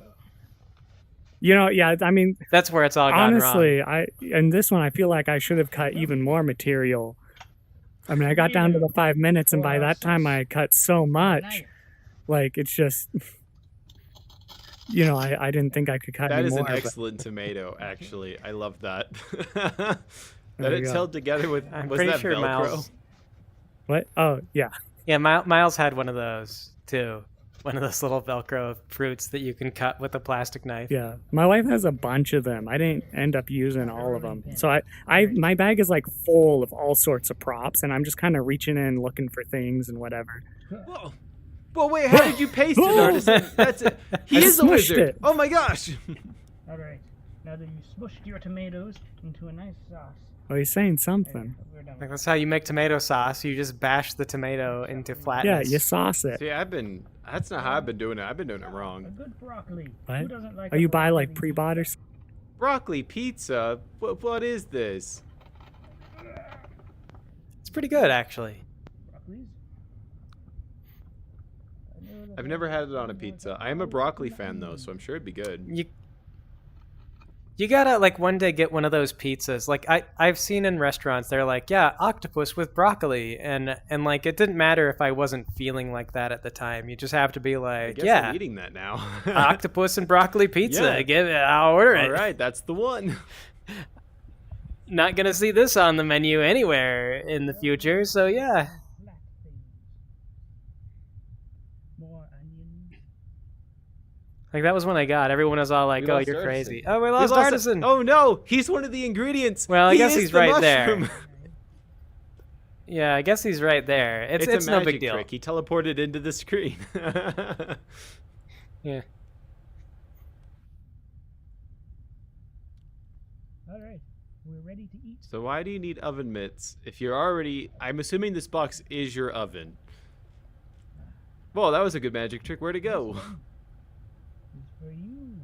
You know, yeah, I mean... That's where it's all gone honestly, wrong. in this one, I feel like I should have cut even more material. I mean, I got down to the 5 minutes, and by that time, I had cut so much. Like, it's just... You know, I didn't think I could cut any more. That is an excellent tomato, actually. I love that. That it's held together with... I'm was pretty that sure Velcro? Miles... What? Oh, yeah. Yeah, Miles had one of those, too. One of those little Velcro fruits that you can cut with a plastic knife. Yeah, my wife has a bunch of them. I didn't end up using all of them. So my bag is like full of all sorts of props, and I'm just kind of reaching in looking for things and whatever. Whoa. Well, wait, how did you paste it, Artisan? That's it. He is a wizard. It. Oh my gosh. All right. Now that you smushed your tomatoes into a nice sauce. Oh, he's saying something. Like, that's how you make tomato sauce. You just bash the tomato into flatness. Yeah, you sauce it. See, that's not how I've been doing it. I've been doing it wrong. Good broccoli. What? Who doesn't like Oh, you buy like pre-bought or something? Broccoli pizza? What is this? It's pretty good, actually. I've never had it on a pizza. I am a broccoli fan, though, so I'm sure it'd be good. You gotta, like, one day get one of those pizzas. Like, I've seen in restaurants, they're like, yeah, octopus with broccoli. And like, it didn't matter if I wasn't feeling like that at the time. You just have to be like, I guess yeah. I'm eating that now. Octopus and broccoli pizza. Yeah. I'll order it. All right, that's the one. Not gonna see this on the menu anywhere in the future, so yeah. Like, that was when I got. Everyone was all like, oh, you're crazy. Oh, we lost Artisan. Oh, no. He's one of the ingredients. Well, I guess he's right mushroom. there. Yeah, I guess he's right there. It's a no magic big deal. trick. He teleported into the screen. Yeah. All right. We're ready to eat. So why do you need oven mitts if you're already... I'm assuming this box is your oven. Well, that was a good magic trick. Where'd it go? For you.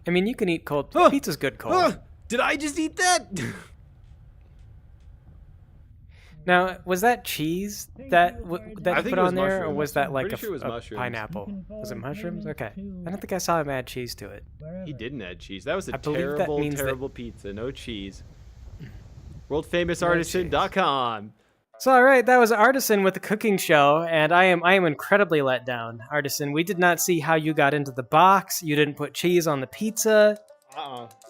I mean, you can eat cold. Pizza's good cold. Did I just eat that? Now, was that cheese that I you think put it was on there, or mushrooms. was that like Pretty sure it was a mushrooms. pineapple? Was it mushrooms? Okay. I don't think I saw him add cheese to it. He didn't add cheese. That was a I believe that terrible, means that- terrible pizza. No cheese. WorldFamousArtisan.com. So, all right, that was Artisan with the cooking show, and I am incredibly let down. Artisan, we did not see how you got into the box. You didn't put cheese on the pizza.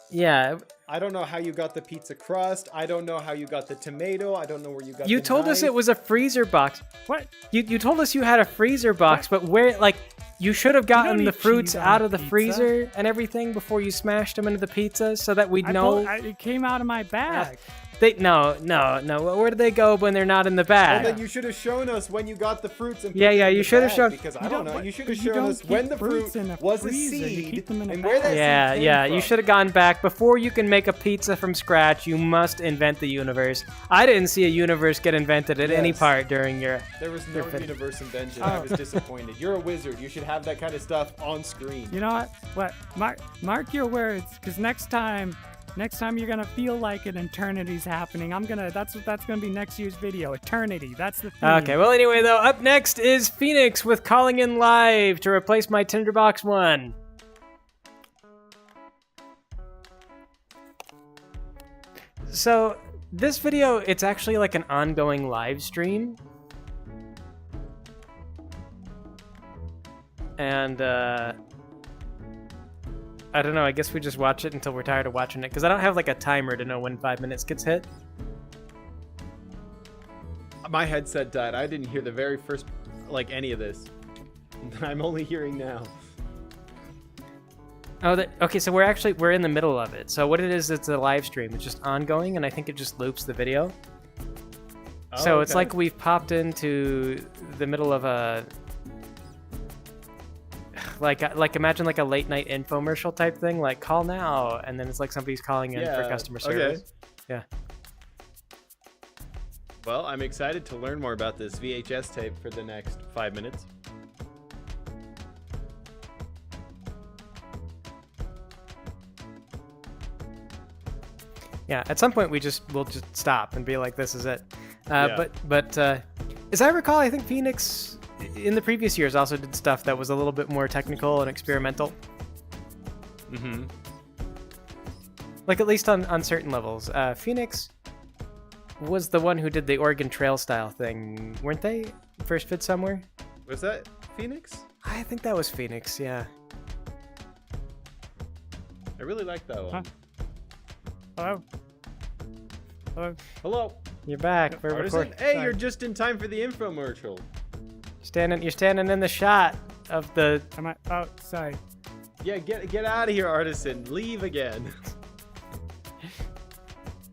Yeah. I don't know how you got the pizza crust. I don't know how you got the tomato. I don't know where you got You the told us knife. it was a freezer box. What? You told us you had a freezer box, but where, like, you should have gotten the fruits out of the freezer and everything before you smashed them into the pizza so that we'd know. It came out of my bag. No. Where do they go when they're not in the bag? Well, then you should have shown us when you got the fruits and Yeah, put them yeah, in you the should have bag, shown- because I You don't don't- know. You should but have you shown don't us when keep the fruits fruit in a was a freezer, you seed keep them in a and where that Yeah, seed yeah. came You from. should have gone back before you can make a pizza from scratch. You must invent the universe. I didn't see a universe get invented at any Yes. part during your. There was no universe invention. Oh. I was disappointed. You're a wizard. You should have that kind of stuff on screen. You know what? Mark your words, because next time you're gonna feel like an eternity's happening. That's gonna be next year's video. Eternity. That's the theme. Okay, well, anyway, though, up next is Phoenix with Calling In Live to replace my Tinderbox 1. So, this video, it's actually like an ongoing live stream. And, I don't know, I guess we just watch it until we're tired of watching it, because I don't have like a timer to know when 5 minutes gets hit. My headset died. I didn't hear the very first, like, any of this. I'm only hearing now. Oh, okay, so we're in the middle of it. So what it is, it's a live stream. It's just ongoing, and I think it just loops the video. So it's like we've popped into the middle of a... Like imagine like a late night infomercial type thing, like call now, and then it's like somebody's calling in for customer service. Yeah. Well, I'm excited to learn more about this VHS tape for the next 5 minutes. Yeah, at some point we'll just stop and be like, this is it. Yeah. But as I recall, I think Phoenix in the previous years also did stuff that was a little bit more technical and experimental. Mm-hmm. Like at least on certain levels. Phoenix was the one who did the Oregon Trail style thing, weren't they? First Vid Somewhere? Was that Phoenix? I think that was Phoenix, yeah. I really like that one. Hello? Hello? Hello? You're back. We're Artisan? recording. Hey, Sorry. you're just in time for the infomercial. You're standing in the shot of the... Oh, sorry. Yeah, get out of here, Artisan. Leave again.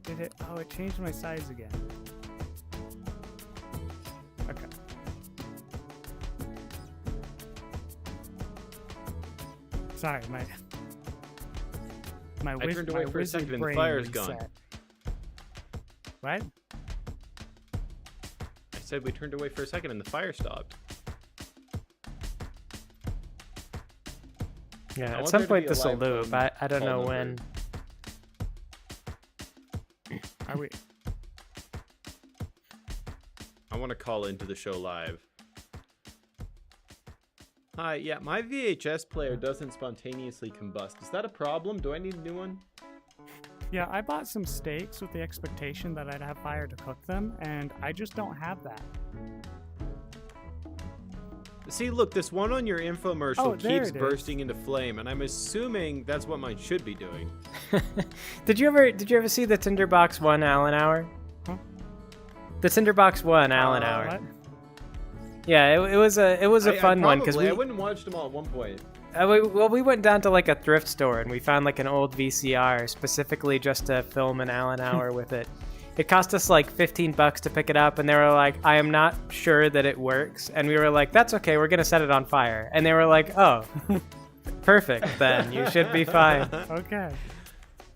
Did it? Oh, it changed my size again. Okay. Sorry, I turned away for a wizard second and the brain fire's reset. gone. What? I said we turned away for a second and the fire stopped. Yeah, at some point this will loop. I don't know when. Are we? I want to call into the show live. Hi, yeah, my VHS player doesn't spontaneously combust. Is that a problem? Do I need a new one? Yeah, I bought some steaks with the expectation that I'd have fire to cook them, and I just don't have that. See, look, this one on your infomercial keeps it is. bursting into flame, and I'm assuming that's what mine should be doing. Did you ever see the Tinderbox 1 Allen Hour? Huh? The Tinderbox 1 Allen Hour. What? Yeah, it was a fun one because I wouldn't watch them all at one point. We went down to like a thrift store and we found like an old VCR specifically just to film an Allen Hour with it. It cost us like $15 to pick it up, and they were like, I am not sure that it works. And we were like, that's okay, we're gonna set it on fire. And they were like, oh, perfect, then you should be fine. Okay.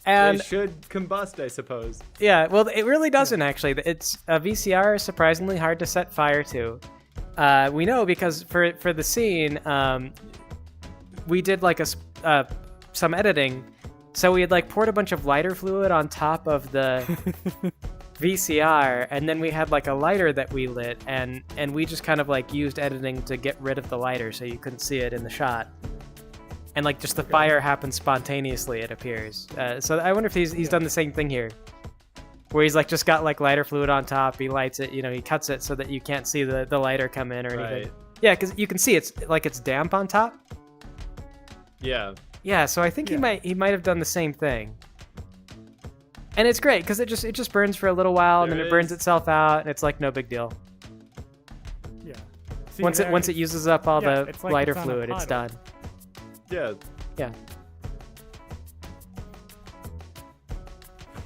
And it should combust, I suppose. Yeah, well, it really doesn't actually. It's a VCR is surprisingly hard to set fire to. We know because for the scene, we did like some editing. So we had like poured a bunch of lighter fluid on top of the VCR, and then we had like a lighter that we lit, and we just kind of like used editing to get rid of the lighter so you couldn't see it in the shot. And like just the fire happens spontaneously, it appears. So I wonder if he's done the same thing here, where he's like just got like lighter fluid on top, he lights it, he cuts it so that you can't see the lighter come in or anything. Right. Yeah, because you can see it's damp on top. Yeah. Yeah, so I think he might have done the same thing. And it's great because it just burns for a little while and then it burns itself out and it's like no big deal. Yeah. See, Once it uses up all the it's like lighter it's on a fluid, it's puddle. done. Yeah. Yeah.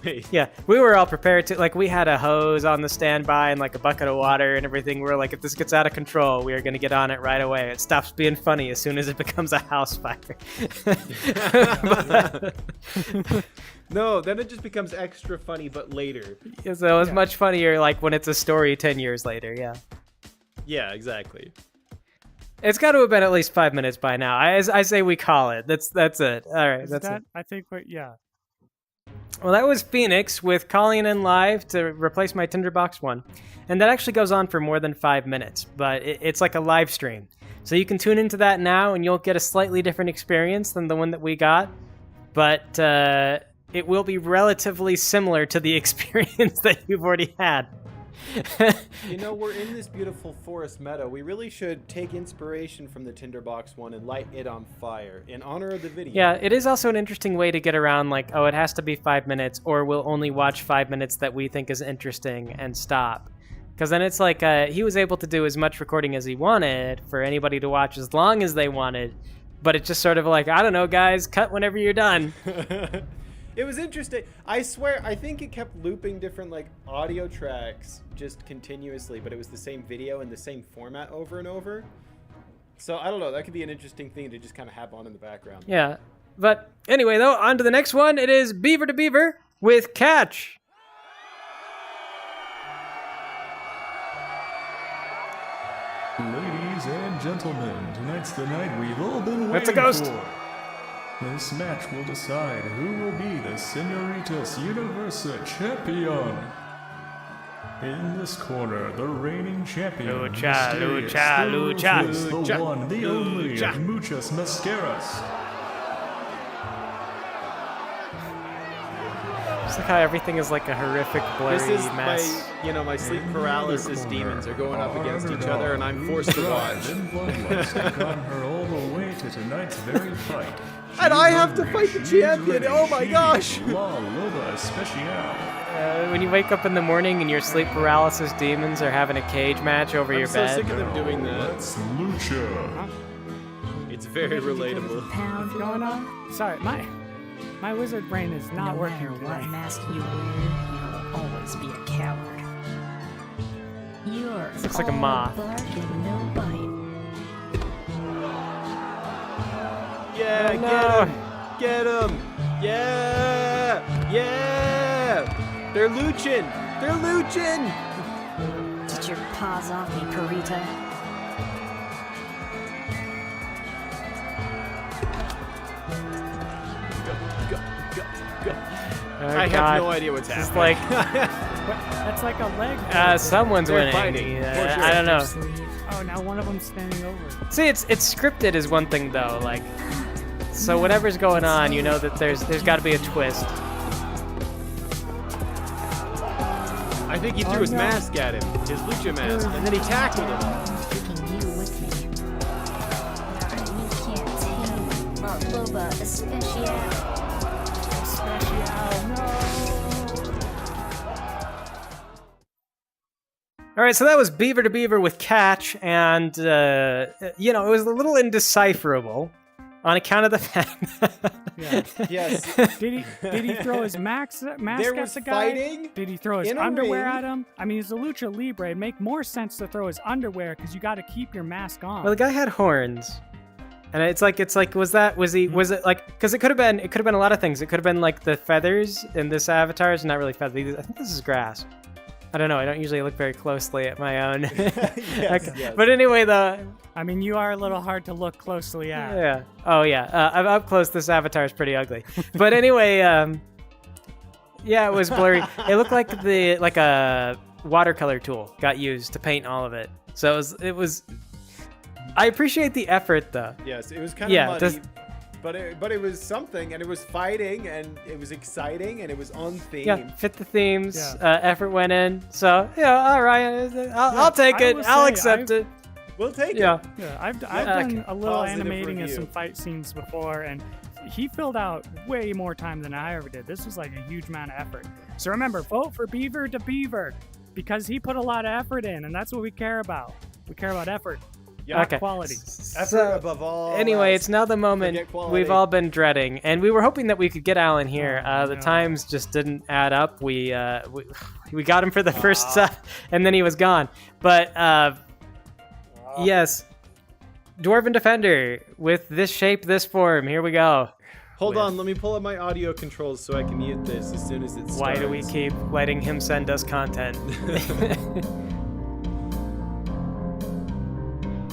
Wait. Yeah, we were all prepared to, like, we had a hose on the standby and like a bucket of water and everything. We were like, if this gets out of control, we are going to get on it right away. It stops being funny as soon as it becomes a house fire. No, then it just becomes extra funny, but later. Yeah, so it's much funnier, like, when it's a story 10 years later, yeah. Yeah, exactly. It's got to have been at least 5 minutes by now. I say we call it. That's it. All right, that's it. I think, yeah. Well, that was Phoenix with calling in live to replace my Tinderbox 1. And that actually goes on for more than 5 minutes, but it's like a live stream. So you can tune into that now and you'll get a slightly different experience than the one that we got. But it will be relatively similar to the experience that you've already had. We're in this beautiful forest meadow. We really should take inspiration from the Tinderbox one and light it on fire in honor of the video. Yeah, it is also an interesting way to get around, like, oh, it has to be 5 minutes, or we'll only watch 5 minutes that we think is interesting and stop. Because then it's like he was able to do as much recording as he wanted for anybody to watch as long as they wanted, but it's just sort of like, I don't know, guys, cut whenever you're done. It was interesting. I swear, I think it kept looping different like audio tracks just continuously, but it was the same video in the same format over and over. So I don't know. That could be an interesting thing to just kind of have on in the background. Yeah. But anyway, though, on to the next one. It is Beaver to Beaver with Catch. Ladies and gentlemen, tonight's the night we've all been waiting That's a ghost. for. This match will decide who will be the Senoritas Universa champion. In this corner, the reigning champion, Lucha, Mysterious, Lucha, the Lucha, ruthless, the Lucha, one, the only, Lucha. Muchas Mascaras. Just like how everything is like a horrific, blurry This is mess. my sleep paralysis demons are going up against each other, and I'm forced to watch. And bloodlust have gotten her all the way to tonight's very fight. And I have to fight the champion! Oh my gosh! La Loba Especial. When you wake up in the morning and your sleep paralysis demons are having a cage match over your I'm bed. so sick of them doing that. That's Lucha. It's very relatable. What's going on? Sorry, my wizard brain is not working matter today. what mask you wear, you'll always be a coward. You're Looks like a all moth. bark and no bite. Yeah, Oh, no. Get him! Yeah! Yeah! They're luching! They're luching! Get your paws off me, Purita. Oh, I God. have no idea what's It's happening. That's like a leg. Someone's They're winning. fighting, for sure. I don't know. Oh, now one of them's standing over. See, it's scripted is one thing though. Like, so whatever's going on, you know that there's got to be a twist. I think he threw his mask at him, his lucha mask, and then he tackled him. Taking you with me. You can't tame my Loba Especial. All right, so that was Beaver to Beaver with Catch, and you know, it was a little indecipherable on account of the fact. Yes. Did he throw his mask There at was the guy? fighting Did he throw his in a underwear ring. at him? I mean, he's a lucha libre. It'd make more sense to throw his underwear because you got to keep your mask on. Well, the guy had horns, and it's like, was it like, because it could have been a lot of things. It could have been like the feathers in this avatar is not really feathers. I think this is grass. I don't know. I don't usually look very closely at my own. Yes. But anyway, though. I mean, you are a little hard to look closely at. Yeah. Oh, yeah. Up close, this avatar is pretty ugly. But anyway, yeah, it was blurry. It looked like a watercolor tool got used to paint all of it. So it was. I appreciate the effort, though. Yes, it was kind of muddy. But it was something, and it was fighting, and it was exciting, and it was on theme. Yeah, fit the themes. Yeah. Effort went in. So yeah, all right. I'll take it. I'll accept it. We'll take it. Yeah, I've done a little Positive animating of review. some fight scenes before, and he filled out way more time than I ever did. This was like a huge amount of effort. So remember, vote for Beaver to Beaver because he put a lot of effort in, and that's what we care about. We care about effort. Yeah. Not quality. Effort above all. Anyway, else. it's now the moment Forget quality. we've all been dreading, and we were hoping that we could get Alan here. The times just didn't add up. We got him for the first time, and then he was gone. But yes, Dwarven Defender with this shape, this form. Here we go. Hold on, let me pull up my audio controls so I can mute this as soon as it starts. Why do we keep letting him send us content?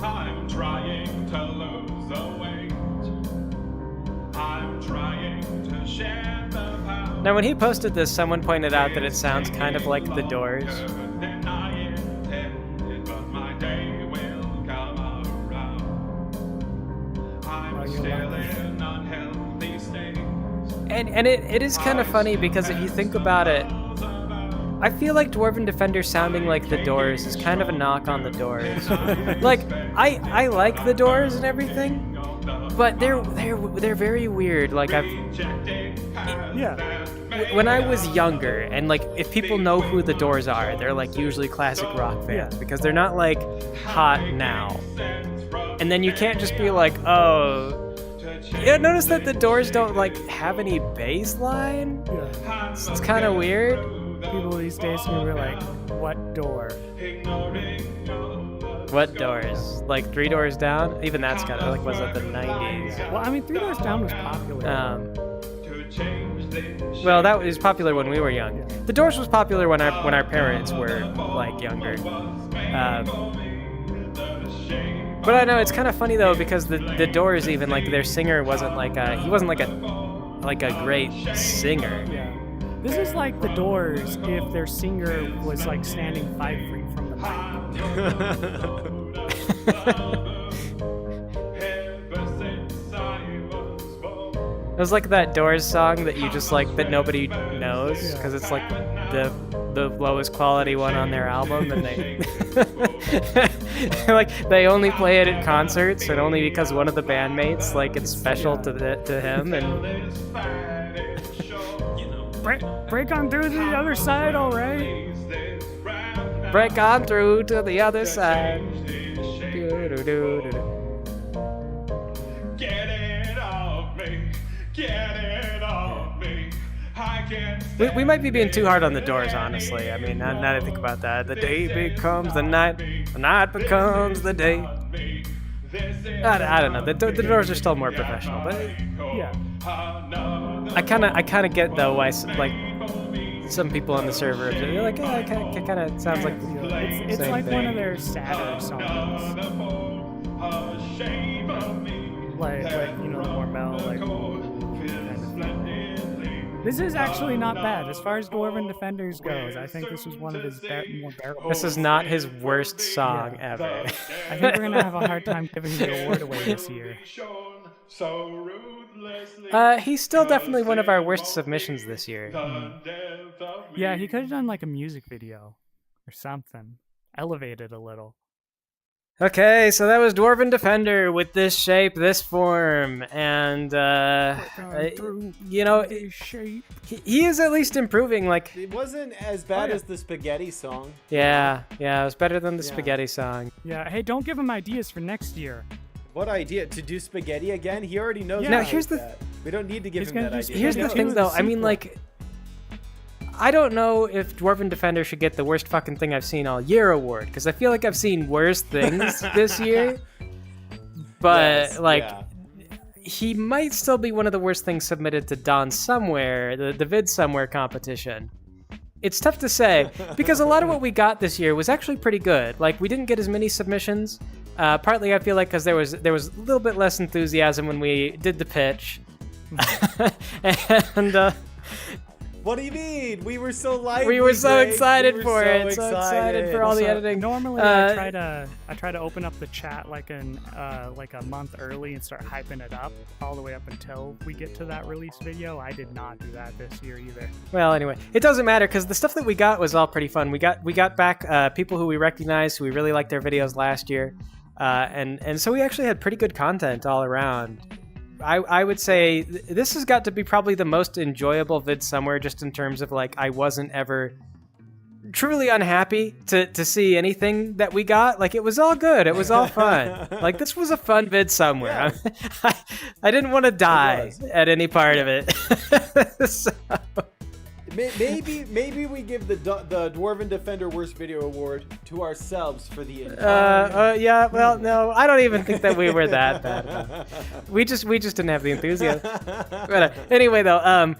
I'm trying to lose the weight. I'm trying to share the power. Now, when he posted this, someone pointed out that it sounds kind of like The Doors. Than I intended, but my day will come around. I'm still in unhealthy states. And it is kind of funny because if you think about it, I feel like Dwarven Defender sounding like The Doors is kind of a knock on The Doors. Like, I like The Doors and everything, but they're very weird. Like when I was younger, and like if people know who The Doors are, they're like usually classic rock fans because they're not like hot now. And then you can't just be like, oh. Yeah, notice that The Doors don't like have any bass line. It's kind of weird. People these days can be like, what door? What doors? Like 3 Doors Down? Even that's kind of like, was it the 90s? Well, I mean, 3 Doors Down was popular. Well, that was popular when we were young. The Doors was popular when our parents were like younger. But I know it's kind of funny though because the Doors even like their singer wasn't like he wasn't like a great singer. Yeah. This is like The Doors if their singer was like standing 5 feet from the It was like that Doors song that you just like that nobody knows because it's like the lowest quality one on their album, and they like they only play it at concerts and only because one of the bandmates like it's special to him and. Break on through to the other side, all right? Break on through to the other side. Get it off me. Get it off me. I can't. We might be being too hard on The Doors, honestly. I mean, now that I think about that, the day becomes the night becomes the day. This I don't know. The doors are still more professional, but Yeah. I kind of get though why like some people on the server they're like, oh, it kind of sounds like It's same like thing. one of their sadder songs. Like you know, more metal, like kind of thing. This is actually not bad as far as Dwarven Defenders goes. I think this was one of his more bearable. This is not his worst song ever. I think we're gonna have a hard time giving the award away this year. He's still definitely one of our worst submissions this year. Yeah, he could have done like a music video or something. Elevated a little. Okay, so that was Dwarven Defender with this shape, this form, and you know, he is at least improving. Like it wasn't as bad as the spaghetti song. Yeah, it was better than the spaghetti song. Yeah, hey, don't give him ideas for next year. What idea? To do spaghetti again? He already knows. Now here's the. We don't need to give him that idea. Here's the thing, though. I mean, like, I don't know if Dwarven Defender should get the worst fucking thing I've seen all year award, because I feel like I've seen worse things this year. But he might still be one of the worst things submitted to Don Somewhere, the Vid Somewhere competition. It's tough to say because a lot of what we got this year was actually pretty good. Like, we didn't get as many submissions. Partly, I feel like because there was a little bit less enthusiasm when we did the pitch, and. What do you mean? We were so lively. We were so excited we for were it. So excited for all the editing. Normally, I try to open up the chat like a month early and start hyping it up all the way up until we get to that release video. I did not do that this year either. Well, anyway, it doesn't matter because the stuff that we got was all pretty fun. We got back people who we recognized, who we really liked their videos last year, and so we actually had pretty good content all around. I would say this has got to be probably the most enjoyable Vid Somewhere, just in terms of like I wasn't ever truly unhappy to see anything that we got. Like, it was all good. It was all fun. Like, this was a fun Vid Somewhere. Yeah. I didn't want to die at any part of it. So. Maybe we give the Dwarven Defender Worst Video Award to ourselves for the entire... yeah, well, no, I don't even think that we were that bad. We just didn't have the enthusiasm. But, anyway, though,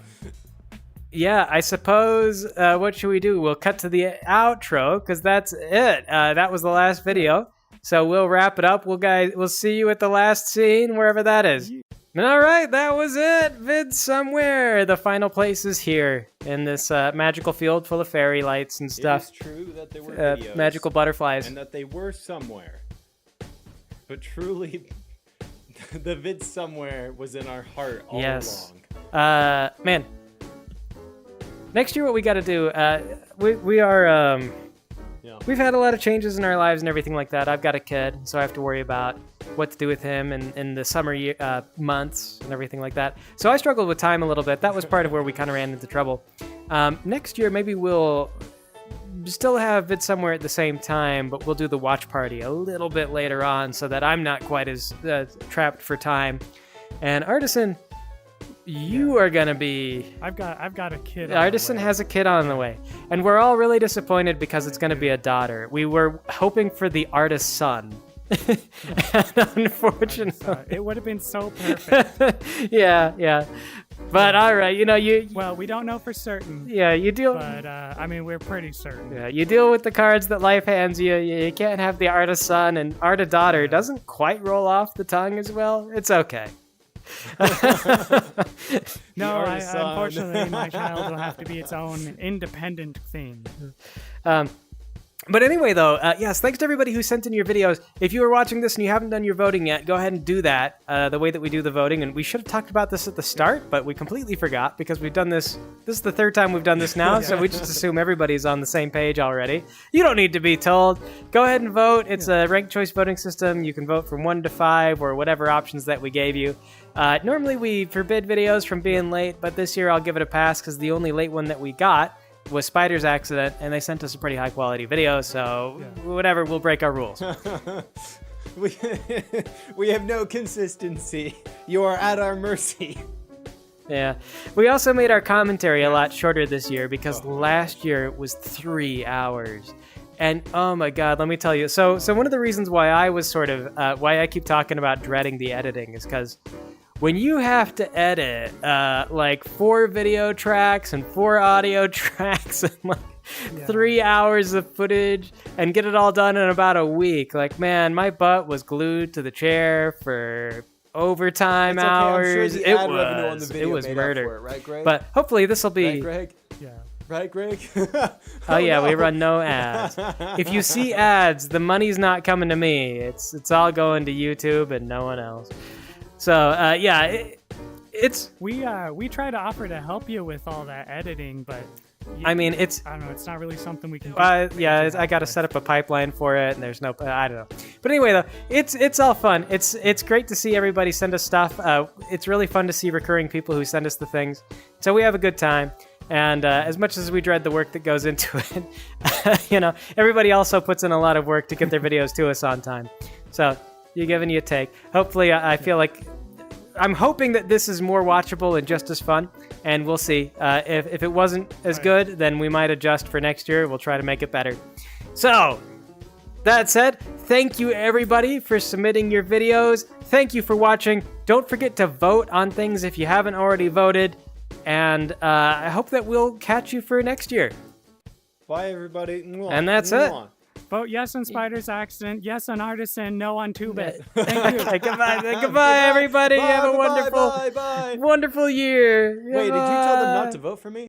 yeah, I suppose, what should we do? We'll cut to the outro, because that's it. That was the last video. So we'll wrap it up. We'll see you at the last scene, wherever that is. All right, that was it. Vid Somewhere. The final place is here in this magical field full of fairy lights and stuff. It is true that there were videos, magical butterflies, and that they were somewhere. But truly, the Vid Somewhere was in our heart all along. Man. Next year, what we got to do? We are. We've had a lot of changes in our lives and everything like that. I've got a kid, so I have to worry about what to do with him in the summer months and everything like that. So I struggled with time a little bit. That was part of where we kind of ran into trouble. Next year, maybe we'll still have Vid Somewhere at the same time, but we'll do the watch party a little bit later on so that I'm not quite as trapped for time. And Artisan, you are gonna be... I've got a kid. Artisan has a kid on the way, and we're all really disappointed because it's gonna be a daughter. We were hoping for the artist's son. And unfortunately, it would have been so perfect. yeah. But all right, Well, we don't know for certain. Yeah, you deal. But I mean, we're pretty certain. Yeah, you deal with the cards that life hands you. You can't have the artist's son, and artist daughter doesn't quite roll off the tongue as well. It's okay. No, unfortunately, my child will have to be its own independent thing. But anyway, though, yes, thanks to everybody who sent in your videos. If you are watching this and you haven't done your voting yet, go ahead and do that the way that we do the voting. And we should have talked about this at the start, but we completely forgot because we've done this. This is the third time we've done this now, so we just assume everybody's on the same page already. You don't need to be told. Go ahead and vote. It's a ranked choice voting system. You can vote from 1 to 5 or whatever options that we gave you. Normally, we forbid videos from being late, but this year I'll give it a pass because the only late one that we got was Spider's Accident, and they sent us a pretty high-quality video, so whatever, we'll break our rules. We have no consistency. You are at our mercy. Yeah. We also made our commentary a lot shorter this year because last year it was 3 hours. And oh my God, let me tell you. So one of the reasons why I was sort of why I keep talking about dreading the editing is because when you have to edit like 4 video tracks and 4 audio tracks and like 3 hours of footage and get it all done in about a week, like man, my butt was glued to the chair for overtime It's okay, hours. I'm sure the ad revenue on the video it was made up murder. for it, right, Greg? But hopefully this will be. Right, Greg? Yeah. Right, Greg? Oh yeah, we no. run no ads. If you see ads, the money's not coming to me. It's all going to YouTube and no one else. So yeah, we try to offer to help you with all that editing, but I mean it's I don't know, it's not really something we can. Yeah, I got to set up a pipeline for it, and there's no I don't know. But anyway, though, it's all fun. It's great to see everybody send us stuff. It's really fun to see recurring people who send us the things. So we have a good time. And as much as we dread the work that goes into it, you know, everybody also puts in a lot of work to get their videos to us on time. So you give and you take. Hopefully, I feel like I'm hoping that this is more watchable and just as fun. And we'll see. If it wasn't as good, then we might adjust for next year. We'll try to make it better. So that said, thank you everybody for submitting your videos. Thank you for watching. Don't forget to vote on things if you haven't already voted. And I hope that we'll catch you for next year. Bye, everybody. And that's it. Vote yes on Spider's Accident, yes on Artisan, no on 2-Bit. Thank you. Goodbye, everybody. Bye, Have a bye, wonderful, bye, bye. wonderful year. Wait, did you tell them not to vote for me?